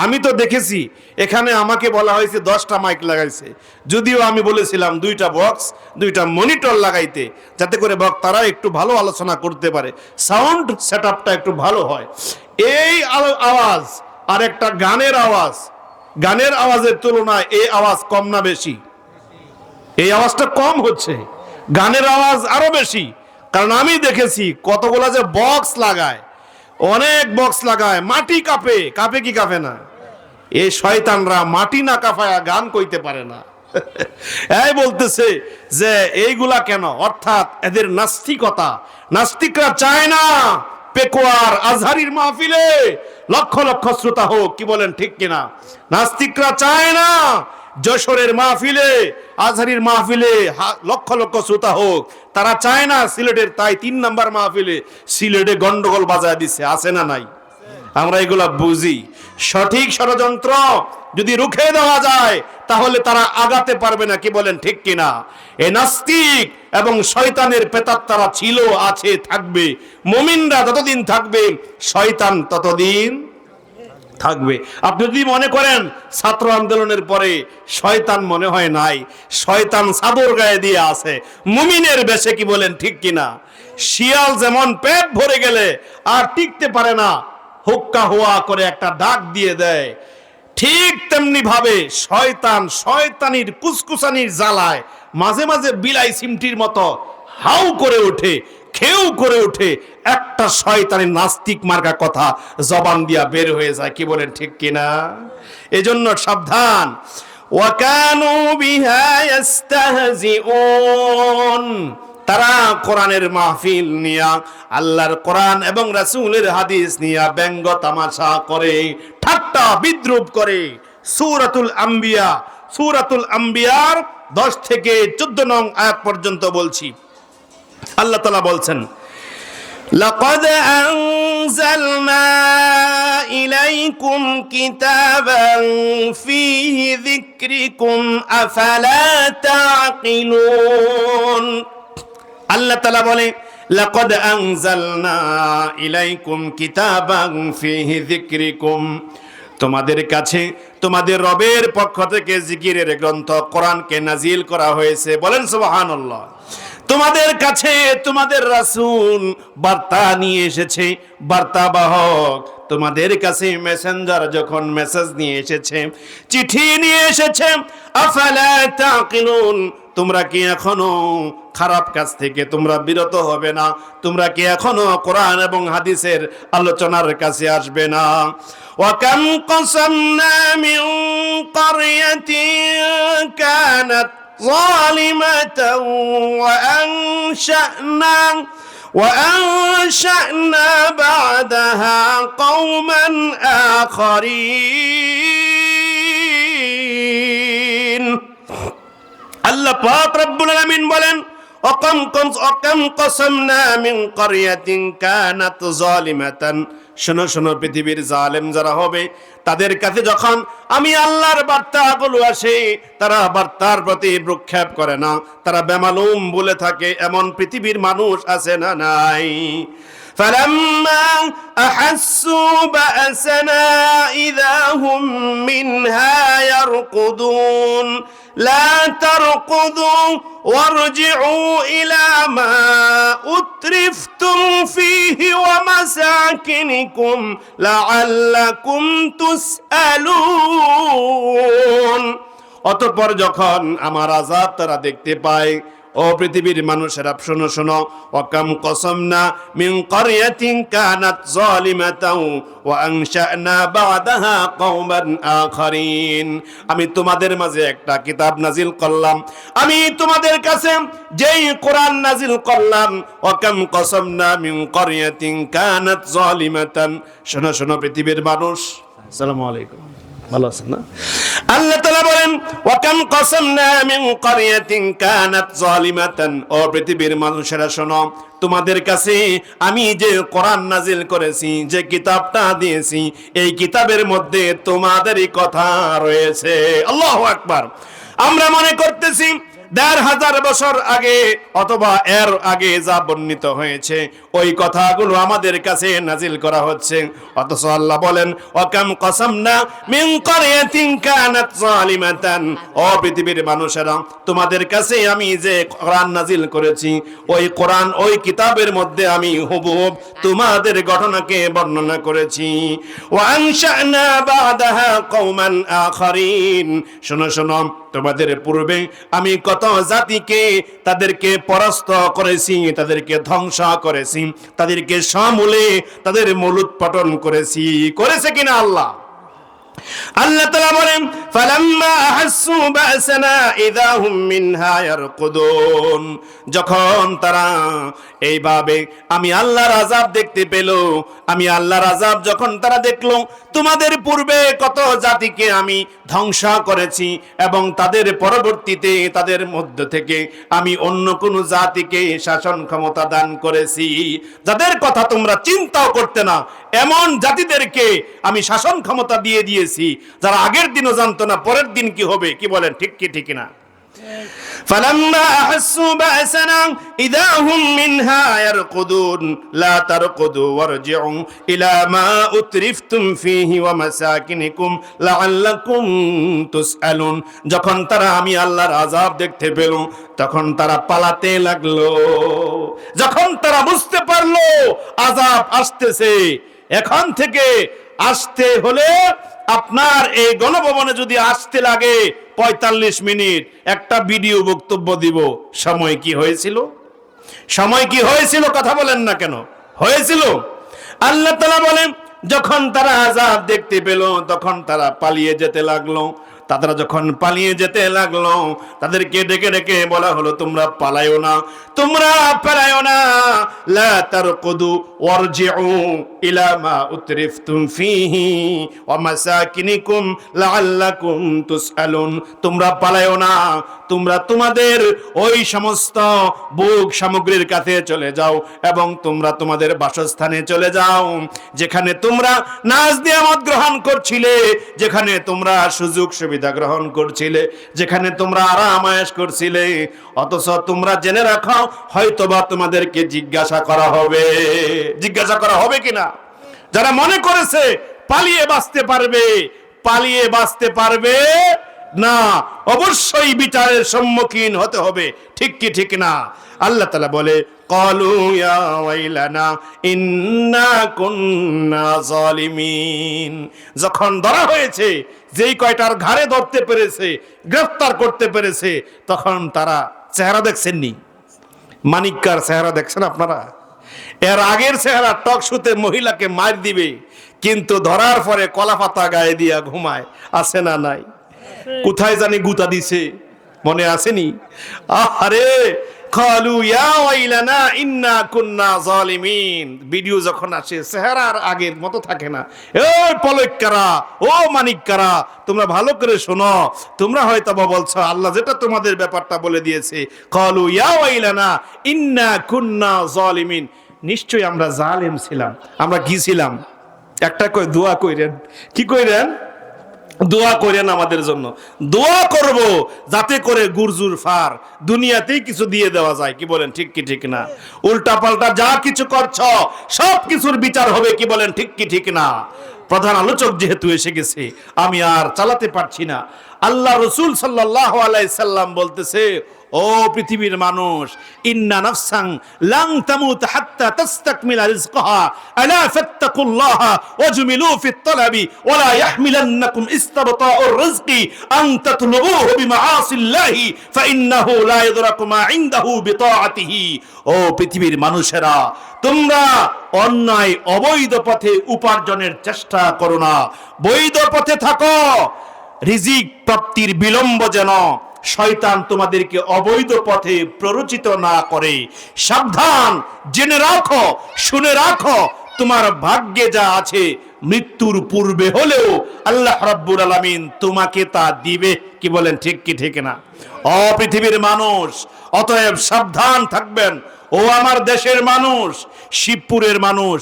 আমি তো দেখেছি, এখানে আমাকে বলা হয়েছে 10টা মাইক লাগাইছে, যদিও আমি বলেছিলাম 2টা বক্স 2টা মনিটর লাগাইতে, যাতে করে বক্তারা একটু ভালো আলোচনা করতে পারে, সাউন্ড সেটআপটা একটু ভালো হয়। এই আওয়াজ আর একটা গানের আওয়াজ, গানের আওয়াজের তুলনায় এই আওয়াজ কম না বেশি? এই আওয়াজটা কম হচ্ছে, গানের আওয়াজ আরো বেশি। কারণ আমি দেখেছি কতগুলা যে বক্স লাগায়, অনেক বক্স লাগায়, মাটি কাঁপে, কাঁপে কি কাঁপে না? এই শয়তানরা মাটি না কাঁপায়া গান কইতে পারে না। এই বলতেছে যে এইগুলা কেন, অর্থাৎ এদের নাস্তিকতা। নাস্তিকরা চায় না পেকুয়ার আজহারির মাহফিলে লক্ষ লক্ষ শ্রোতা হোক, কি বলেন ঠিক কিনা? নাস্তিকরা চায় না যশোরের মাহফিলে, আজহারির মাহফিলে লক্ষ লক্ষ শ্রোতা হোক, তারা চায় না সিলেটের, তাই 3 নাম্বার মাহফিলে সিলেটে গন্ডগোল বাজায় দিচ্ছে, আছে না নাই? আমরা এগুলা বুঝি। সঠিক ষড়যন্ত্র যদি রুখে দেওয়া যায় তাহলে তারা আগাতে পারবে না, কি বলেন ঠিক কিনা? এই নাস্তিক এবং শয়তানের প্রেতাত্মারা ছিল, আছে, থাকবে। মুমিনরা যতদিন থাকবে শয়তান ততদিন থাকবে। আপনি যদি মনে করেন ছাত্র আন্দোলনের পরে শয়তান মনে হয় নাই, শয়তান চাদর গায়ে দিয়ে আছে মুমিনের বেশে, কি বলেন ঠিক কিনা? শিয়াল যেমন পেট ভরে গেলে আর টিকতে পারে না, হুক্কা হুয়া করে একটা ডাক দিয়ে দেয়, ঠিক তেমনি ভাবে শয়তান শয়তানির কুসকুসানির জ্বালায় মাঝে মাঝে বিলাই সিমটির মতো হাউ করে ওঠে, খেউ করে ওঠে, একটা শয়তানের নাস্তিক মার্কা কথা জবান দিয়া বের হয়ে যায়, কি বলেন ঠিক কিনা? এজন্য সাবধান। ওয়াকানু বিহা ইস্তাহজিউন, তারা কোরআনের মাহফিল নিয়া, আল্লাহর কোরআন এবং রাসূলের হাদিস নিয়া ব্যঙ্গ তামাশা করে, ঠাট্টা বিদ্রুপ করে। সূরাতুল আম্বিয়া, সূরাতুল আম্বিয়ার 10 থেকে 14 নং আয়াত পর্যন্ত বলছি। আল্লাহ তাআলা বলছেন, লাকাদ আনজালনা ইলাইকুম কিতাবান ফীহি যিকরিকুম আফালা তা'কিলুন। আল্লাহ তাআলা বলে, লাকাদ আনজালনা ইলাইকুম কিতাবান ফীহি যিকরিকুম, তোমাদের কাছে তোমাদের রবের পক্ষ থেকে জিকিরের গ্রন্থ কোরআনকে নাজিল করা হয়েছে। বলেন সুবহানাল্লাহ। তোমাদের কাছে তোমাদের রাসূল বার্তা নিয়ে এসেছে, বার্তাবাহক। তোমাদের কাছে মেসেঞ্জার যখন মেসেজ নিয়ে এসেছে, চিঠি নিয়ে এসেছে, আফালা তাকিলুন, তোমরা কি এখনো খারাপ কাজ থেকে তোমরা বিরত হবে না? তোমরা কি এখনো কোরআন এবং হাদিসের আলোচনার কাছে আসবে না? ওয়াকাম কাসামনা মিন ক্বরিয়াতিন কানাত যালিমাতান وأنشأنا بعدها قوما آخرين। আল্লাহ পাক রব্বুল আলামিন বলেন, অকাম কসমনা মিন ক্বরিয়াতিন কানাত যালিমাতান, শোনো শোনো, পৃথিবীর জালেম যারা হবে তাদের কাছে যখন আমি আল্লাহর বার্তাগুলো আসে, তারা বার্তার প্রতি ভ্রুক্ষেপ করে না, তারা বেমালুম বলে থাকে। এমন পৃথিবীর মানুষ আছে না নাই? فَلَمَّا أَحَسُّوا بَأْسَنَا إِذَا هُمْ مِنْهَا يَرْكُضُونَ لَا تَرْكُضُوا وَارْجِعُوا إِلَى مَا أُتْرِفْتُمْ فِيهِ وَمَسَاكِنِكُمْ لَعَلَّكُمْ تُسْأَلُونَ। অতঃপর যখন আমার আযাব তারা দেখতে পায়, ও পৃথিবীর মানুষেরা শোনো শোনো, ওয়াকাম কসমনা মিন ক্বরিয়াতিন কানাত যালিমাতাও ওয়া আনশা'না বা'দাহা কওমান আখারিন। আমি তোমাদের মাঝে একটা কিতাব নাজিল করলাম, আমি তোমাদের কাছে যেই কোরআন নাজিল করলাম, ওয়াকাম কসমনা মিন ক্বরিয়াতিন কানাত যালিমাতান। শোনো শোনো পৃথিবীর মানুষ, আসসালামু আলাইকুম, ভালো আছেন না? আল্লাহ তাআলা বলেন ওয়াকাম কসমনা মিন ক্বরিয়াতিন কানাত যালিমাতান। ও পৃথিবীর মানুষেরা শোনো, তোমাদের কাছে আমি যে কোরআন নাজিল করেছি, যে কিতাবটা দিয়েছি, এই কিতাবের মধ্যে তোমাদেরই কথা রয়েছে। আল্লাহু আকবার। আমরা মনে করতেছি ১,৫০০ বছর আগে অথবা এর আগে যা বর্ণিত হয়েছে ওই কথাগুলো আমাদের কাছে নাজিল করা হচ্ছে, অথচ আল্লাহ বলেন ওয়াকাম কসমনা মিন ক্বরিয়াতিন কানাত যালিমাতান। ও পৃথিবীর মানুষেরা, তোমাদের কাছে আমি যে কোরআন নাজিল করেছি, ওই কোরআন, ওই কিতাবের মধ্যে আমি হুবহুব তোমাদের ঘটনাকে বর্ণনা করেছি। ওয়া আনশা'না বা'দাহা কওমান আখারিন। শোনো শোনো, তোমাদের পূর্বে আমি কত জাতিকে, তাদেরকে পরাস্ত করেছি, তাদেরকে ধ্বংস করেছি, তাদেরকে সমূলে তাদের মূলোৎপাটন করেছি। করেছে কিনা আল্লাহ? আল্লাহ তাআলা বলেন ফালাম্মা আহাসসু বা'সানা ইযা হুম মিনহা ইয়ারকুদুন। যখন তারা এইভাবে আমি আল্লাহর আযাব দেখতে পেল, আমি আল্লাহর আযাব যখন তারা দেখলো, তোমাদের পূর্বে কত জাতিকে আমি ধ্বংস করেছি এবং তাদের পরবর্তীতে তাদের মধ্য থেকে আমি অন্য কোন জাতিকে শাসন ক্ষমতা দান করেছি, যাদের কথা তোমরা চিন্তাও করতে না, এমন জাতিদেরকে আমি শাসন ক্ষমতা দিয়ে দিয়েছি যারা আগের দিনও জানতো না পরের দিন কি হবে। কি বলেন, ঠিক কি ঠিক না? ফালাম্মা আহাসসু বা'সানা ইযা হুম মিনহা ইয়ারকুদুন লা তারকুদু ওয়ারজিউ ইলা মা উতরিফতুম ফীহি ওয়া মাসাকিনিকুম লাআল্লাকুম তুসআলুন। যখন তারা আমি আল্লাহর আযাব দেখতে পেল, তখন তারা পালাতে লাগলো। যখন তারা বুঝতে পারলো আযাব আসতেছে, এখন থেকে আসতে হলে আপনার এই গণভবনে যদি আসতে লাগে ৪৫ মিনিট, একটা ভিডিও বক্তব্য দিব। সময় কি হয়েছিল? সময় কি হয়েছিল? কথা বলেন না কেন? হয়েছিল। আল্লাহ তাআলা বলেন যখন তারা আযাব দেখতে পেল, তখন তারা পালিয়ে যেতে লাগলো। তারা যখন পালিয়ে যেতে লাগলো, তাদেরকে ডেকে ডেকে বলা হলো তোমরা পালায়ো না, তোমরা পালায়ো না, লা তারকুদু ওয়ারজিউ ইলা মা উতরিফতুম ফীহি ওয়া মাসাকিনিকুম লাআল্লাকুম তুসআলুন। তোমরা পালায়ো না, তোমরা তোমাদের ওই সমস্ত ভোগ সামগ্রীর কাছে চলে যাও এবং তোমরা তোমাদের বাসস্থানে চলে যাও, যেখানে তোমরা নাজ নিয়ামত গ্রহণ করছিলে, যেখানে তোমরা সুযোগ সুবিধা গ্রহণ করছিলে, যেখানে তোমরা আরাম আয়েশ করছিলে। অথচ তোমরা জেনে রাখো, হয়তোবা তোমাদেরকে জিজ্ঞাসা করা হবে। জিজ্ঞাসা করা হবে কিনা? যারা মনে করেছে পালিয়ে বাঁচতে পারবে, পালিয়ে বাঁচতে পারবে না, অবশ্যই বিচারের সম্মুখীন হতে হবে। ঠিক কি ঠিক না? আল্লাহ তাআলা বলে ক্বালু ইয়া ওয়াইলানা ইন্না কুন্না যালিমিন। যখন ধরা হয়েছে, যেই কয়টার ঘাড়ে ধরতে পেরেছে, গ্রেফতার করতে পেরেছে, তখন তারা চেহারা দেখছেননি? মানিককার চেহারা দেখছেন আপনারা? এর আগের চেহারা টক শুতে মহিলাকে মার দিবে, কিন্তু ধরার পরে কলা পাতা গায়ে দিয়া ঘুমায়, আছে না নাই? কোথায় জানি গুতা দিছে, মনে আসেনি? আরে ক্বালু ইয়া ওয়াইলানা ইন্না কুন্না যালিমিন। ভিডিও যখন আসে চেহারা আর আগের মতো থাকে না। এই পলককারা, ও মানিককারা, তোমরা ভালো করে শোনো। তোমরা হয়তো বলছো আল্লাহ যেটা তোমাদের ব্যাপারটা বলে দিয়েছে, ক্বালু ইয়া ওয়াইলানা ইন্না কুন্না যালিমিন, নিশ্চয়ই আমরা জালেম ছিলাম। আমরা কি ছিলাম? একটা কই দোয়া কইরেন। কি কইরেন? দোয়া করেন আমাদের জন্য। দোয়া করব যাতে করে গুরজুর ফার দুনিয়াতেই কিছু দিয়ে দেওয়া যায়। কি বলেন, ঠিক কি ঠিক না? উল্টা পাল্টা যা কিছু করছ সব কিছুর বিচার হবে। কি বলেন, ঠিক কি ঠিক না? প্রধান আলোচক যেহেতু এসে গেছে, আমি আর চালাতে পারছি না। আল্লাহ রাসূল সাল্লাল্লাহু আলাইহি সাল্লাম বলতেছে, ও ও পৃথিবীর মানুষ, ইন্না নাফসান লান তামুত হাত্তা তাস্তাকমিলা রিজকাহা আলা ফাত্তাকুল্লাহা ওয়াজমিলু ফিত তালাবি ওয়ালা ইয়াহমিলান্নাকুম ইসতিবতাউর রিজকি আন তাতলুবুহু বিমাআসিল্লাহি ফাইন্নাহু লা ইয়াদরাকু মা ইনদাহু বিতাআতিহি। ও পৃথিবীর মানুষেরা, তোমরা অন্যায় অবৈধ পথে উপার্জনের চেষ্টা করো না, বৈধ পথে থাকো। রিজিক প্রাপ্তির বিলম্ব যেন শয়তান তোমাদেরকে অবৈধ পথে প্ররোচিত না করে। সাবধান, জেনে রাখো, শুনে রাখো, তোমার ভাগ্যে যা আছে মৃত্যুর পূর্বে হলেও আল্লাহ রাব্বুল আলামিন তোমাকে তা দিবে। কি বলেন, ঠিক কি ঠিক না? ও পৃথিবীর মানুষ, অতএব সাবধান থাকবেন। ও আমার দেশের মানুষ, শিবপুরের মানুষ,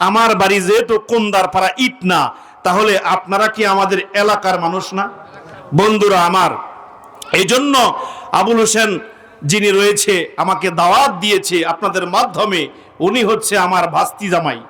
আমার বাড়ি যেহেতু কোন্দারপাড়া ইট না, তাহলে আপনারা কি আমাদের এলাকার মানুষ না? বন্ধুরা আমার, এই জন্য আবুল হোসেন যিনি রয়েছে আমাকে দাওয়াত দিয়েছে আপনাদের মাধ্যমে, উনি হচ্ছে আমার ভাস্তি জামাই।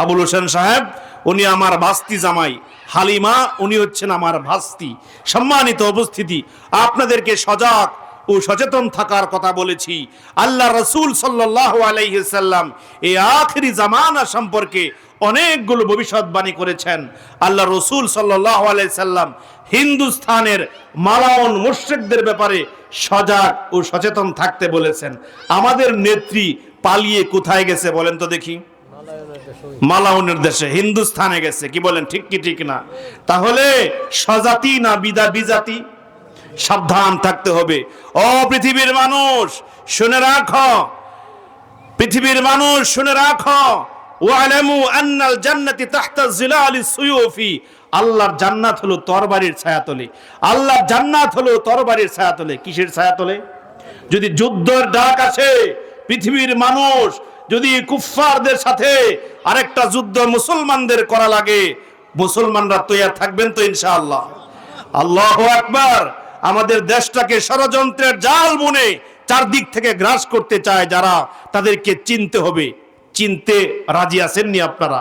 আবুল হোসেন সাহেব উনি আমার ভাস্তি জামাই, হালিমা উনি হচ্ছেন আমার ভাস্তি। সম্মানিত উপস্থিতি, আপনাদেরকে সজাগ ও সচেতন থাকার কথা বলেছি। আল্লাহ রাসূল সাল্লাল্লাহু আলাইহি সাল্লাম এই আখিরি জামানা সম্পর্কে অনেকগুলো ভবিষ্যৎবাণী করেছেন। আল্লাহ রাসূল সাল্লাল্লাহু আলাইহি সাল্লাম হিন্দুস্তানের মালাউন মুশরিকদের ব্যাপারে সজাগ ও সচেতন থাকতে বলেছেন। আমাদের নেত্রী পালিয়ে কোথায় গেছে বলেন তো দেখি? মালাউনের দেশে, হিন্দুস্তানে গেছে। কি বলেন, ঠিক কি ঠিক না? তাহলে স্বজাতি না বিজাতি? সাবধান থাকতে হবে। ও পৃথিবীর মানুষ শুনে রাখো, পৃথিবীর মানুষ শুনে রাখো, ওয়ালামু আন্নাল জান্নাতি তাহতা জিলালিস সুয়ুফি। আল্লাহর জান্নাত হলো তরবারির ছায়াতলে। আল্লাহর জান্নাত হলো তরবারির ছায়াতলে। কিসের ছায়াতলে? যদি যুদ্ধের ডাক আসে, পৃথিবীর মানুষ যদি কুফফারদের সাথে আরেকটা যুদ্ধ মুসলমানদের করা লাগে, মুসলমানরা তৈরি থাকবেন তো ইনশাআল্লাহ? আল্লাহু আকবার। আমাদের দেশটাকে ষড়যন্ত্রের জাল বুনে চারদিক থেকে গ্রাস করতে চায় যারা, তাদেরকে চিনতে হবে। চিনতে রাজি আছেননি আপনারা?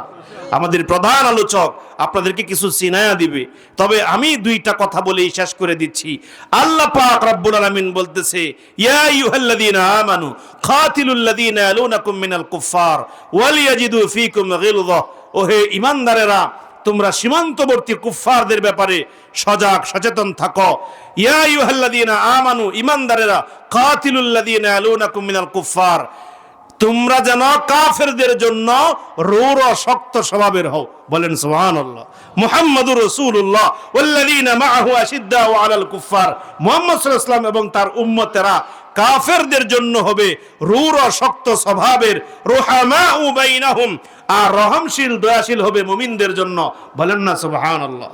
আমাদের প্রধান আলোচক আপনাদেরকে কিছু চিনায়া দিবে, তবে আমি দুইটা কথা বলেই শেষ করে দিচ্ছি। আল্লাহ পাক রব্বুল আলামিন বলতেছে, ইয়া আইয়ুহাল্লাযীনা আমানু খাতিলুল্লাযীনা ইয়ালুনাকুম মিনাল কুফফার ওয়ালিয়াজিদু ফীকুম গিলযা। ওহে ঈমানদারেরা, তোমরা সীমান্তবর্তী কুফফারদের ব্যাপারে সজাগ সচেতন থাকো। ইয়া আইয়ুহাল্লাযীনা আমানু, ঈমানদারেরা, খাতিলুল্লাযীনা ইয়ালুনাকুম মিনাল কুফফার, তোমরা যেন কাফেরদের জন্য রূঢ় শক্ত স্বভাবের হও। বলেন সুবহানাল্লাহ। মুহাম্মাদুর রাসূলুল্লাহ ওয়াল্লাযীনা মাআহু আশিদ্দাউ আলাল কুফফার, মুহাম্মদ সাল্লাল্লাহু আলাইহি ওয়াসাল্লাম এবং তার উম্মতেরা কাফেরদের জন্য হবে রূঢ় শক্ত স্বভাবের, রুহামাউ বাইনাহুম, আর রহমশীল দয়াশীল হবে মুমিনদের জন্য। বলেন না সুবহানাল্লাহ।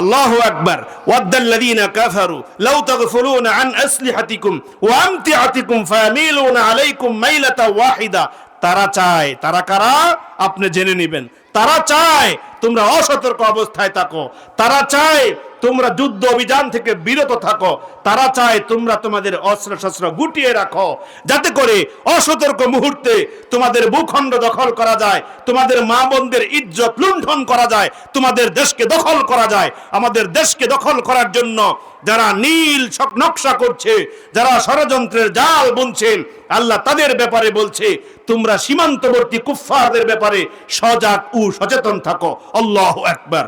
আল্লাহু আকবার। ওয়াদাল্লাযীনা কাফারু লাউ তাগফুলুনা আন আসলিহাতিকুম ওয়া আমতিআতিকুম ফায়ামিলুনা আলাইকুম মাইলাতা ওয়াহিদা। তারা চায়, তারা কারা আপনি জেনে নেবেন। তারা চায় তোমরা অসতর্ক অবস্থায় থাকো, তারা চায় তোমরা যুদ্ধ অভিযান থেকে বিরত থাকো, তারা চায় তোমরা তোমাদের অস্ত্র শস্ত্র গুটিয়ে রাখো, যাতে করে অসতর্ক মুহূর্তে তোমাদের ভূখণ্ড দখল করা যায়, তোমাদের মা বোনদের ইজ্জত লুণ্ঠন করা যায়, তোমাদের দেশকে দখল করা যায়। আমাদের দেশকে দখল করার জন্য যারা নীল নকশা করছে, যারা ষড়যন্ত্রের জাল বুনছেন, আল্লাহ তাদের ব্যাপারে বলছে তোমরা সীমান্তবর্তী কুফফারদের ব্যাপারে সজাগ ও সচেতন থাকো। আল্লাহু আকবার।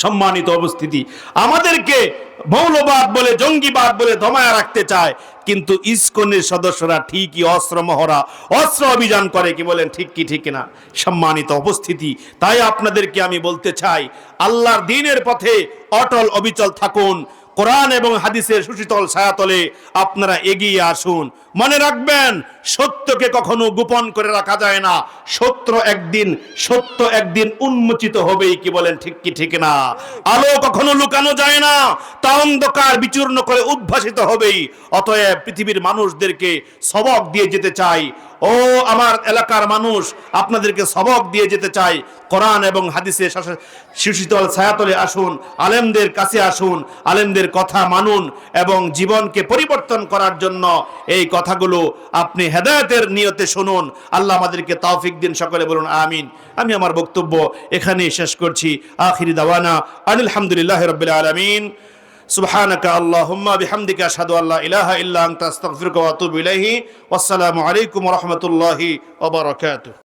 সম্মানিত উপস্থিতি, আমাদেরকে মৌলবাদ বলে, জঙ্গিবাদ বলে দমায়া রাখতে চায়, কিন্তু ইসকনের সদস্যরা ঠিকই অস্ত্র মহড়া, অস্ত্র অভিযান করে। কি বলেন, ঠিক কি ঠিক না? সম্মানিত উপস্থিতি, তাই আপনাদেরকে আমি বলতে চাই, আল্লাহর দ্বীনের পথে অটল অবিচল থাকুন। কোরআন এবং হাদিসের সুশীতল ছায়াতলে আপনারা এগিয়ে আসুন। মনে রাখবেন, সত্যকে কখনো গোপন করে রাখা যায় না। সত্য একদিন উন্মোচিত হবেই। কি বলেন, ঠিক কি ঠিক না? আলো কখনো লুকানো যায় না, তা অন্ধকার বিচূর্ণ করে উদ্ভাসিত হবেই। অতএব পৃথিবীর মানুষদেরকে সবক দিয়ে যেতে চাই। ও আমার এলাকার মানুষ, আপনাদেরকে সবক দিয়ে যেতে চাই। কোরআন এবং হাদিসের সুশীতল ছায়াতলে আসুন, আলেমদের কাছে আসুন, আলেমদের কথা মানুন এবং জীবনকে পরিবর্তন করার জন্য এই কথাগুলো আপনি হেদায়েতের নিয়তে শুনুন। আল্লাহ আমাদেরকে তৌফিক দিন। সকলে বলুন আমিন। আমি আমার বক্তব্য এখানেই শেষ করছি। আখিরি দাওয়ানা আলহামদুলিল্লাহি রাব্বিল আলামিন। সুবহানাকা আল্লাহুম্মা বিহামদিকা আশহাদু আল্লা ইলাহা ইল্লা আনতা আস্তাগফিরুকা ওয়া আতুবু ইলাইহি। ওয়াসসালামু আলাইকুম ওয়া রাহমাতুল্লাহি ওয়া বারাকাতুহু।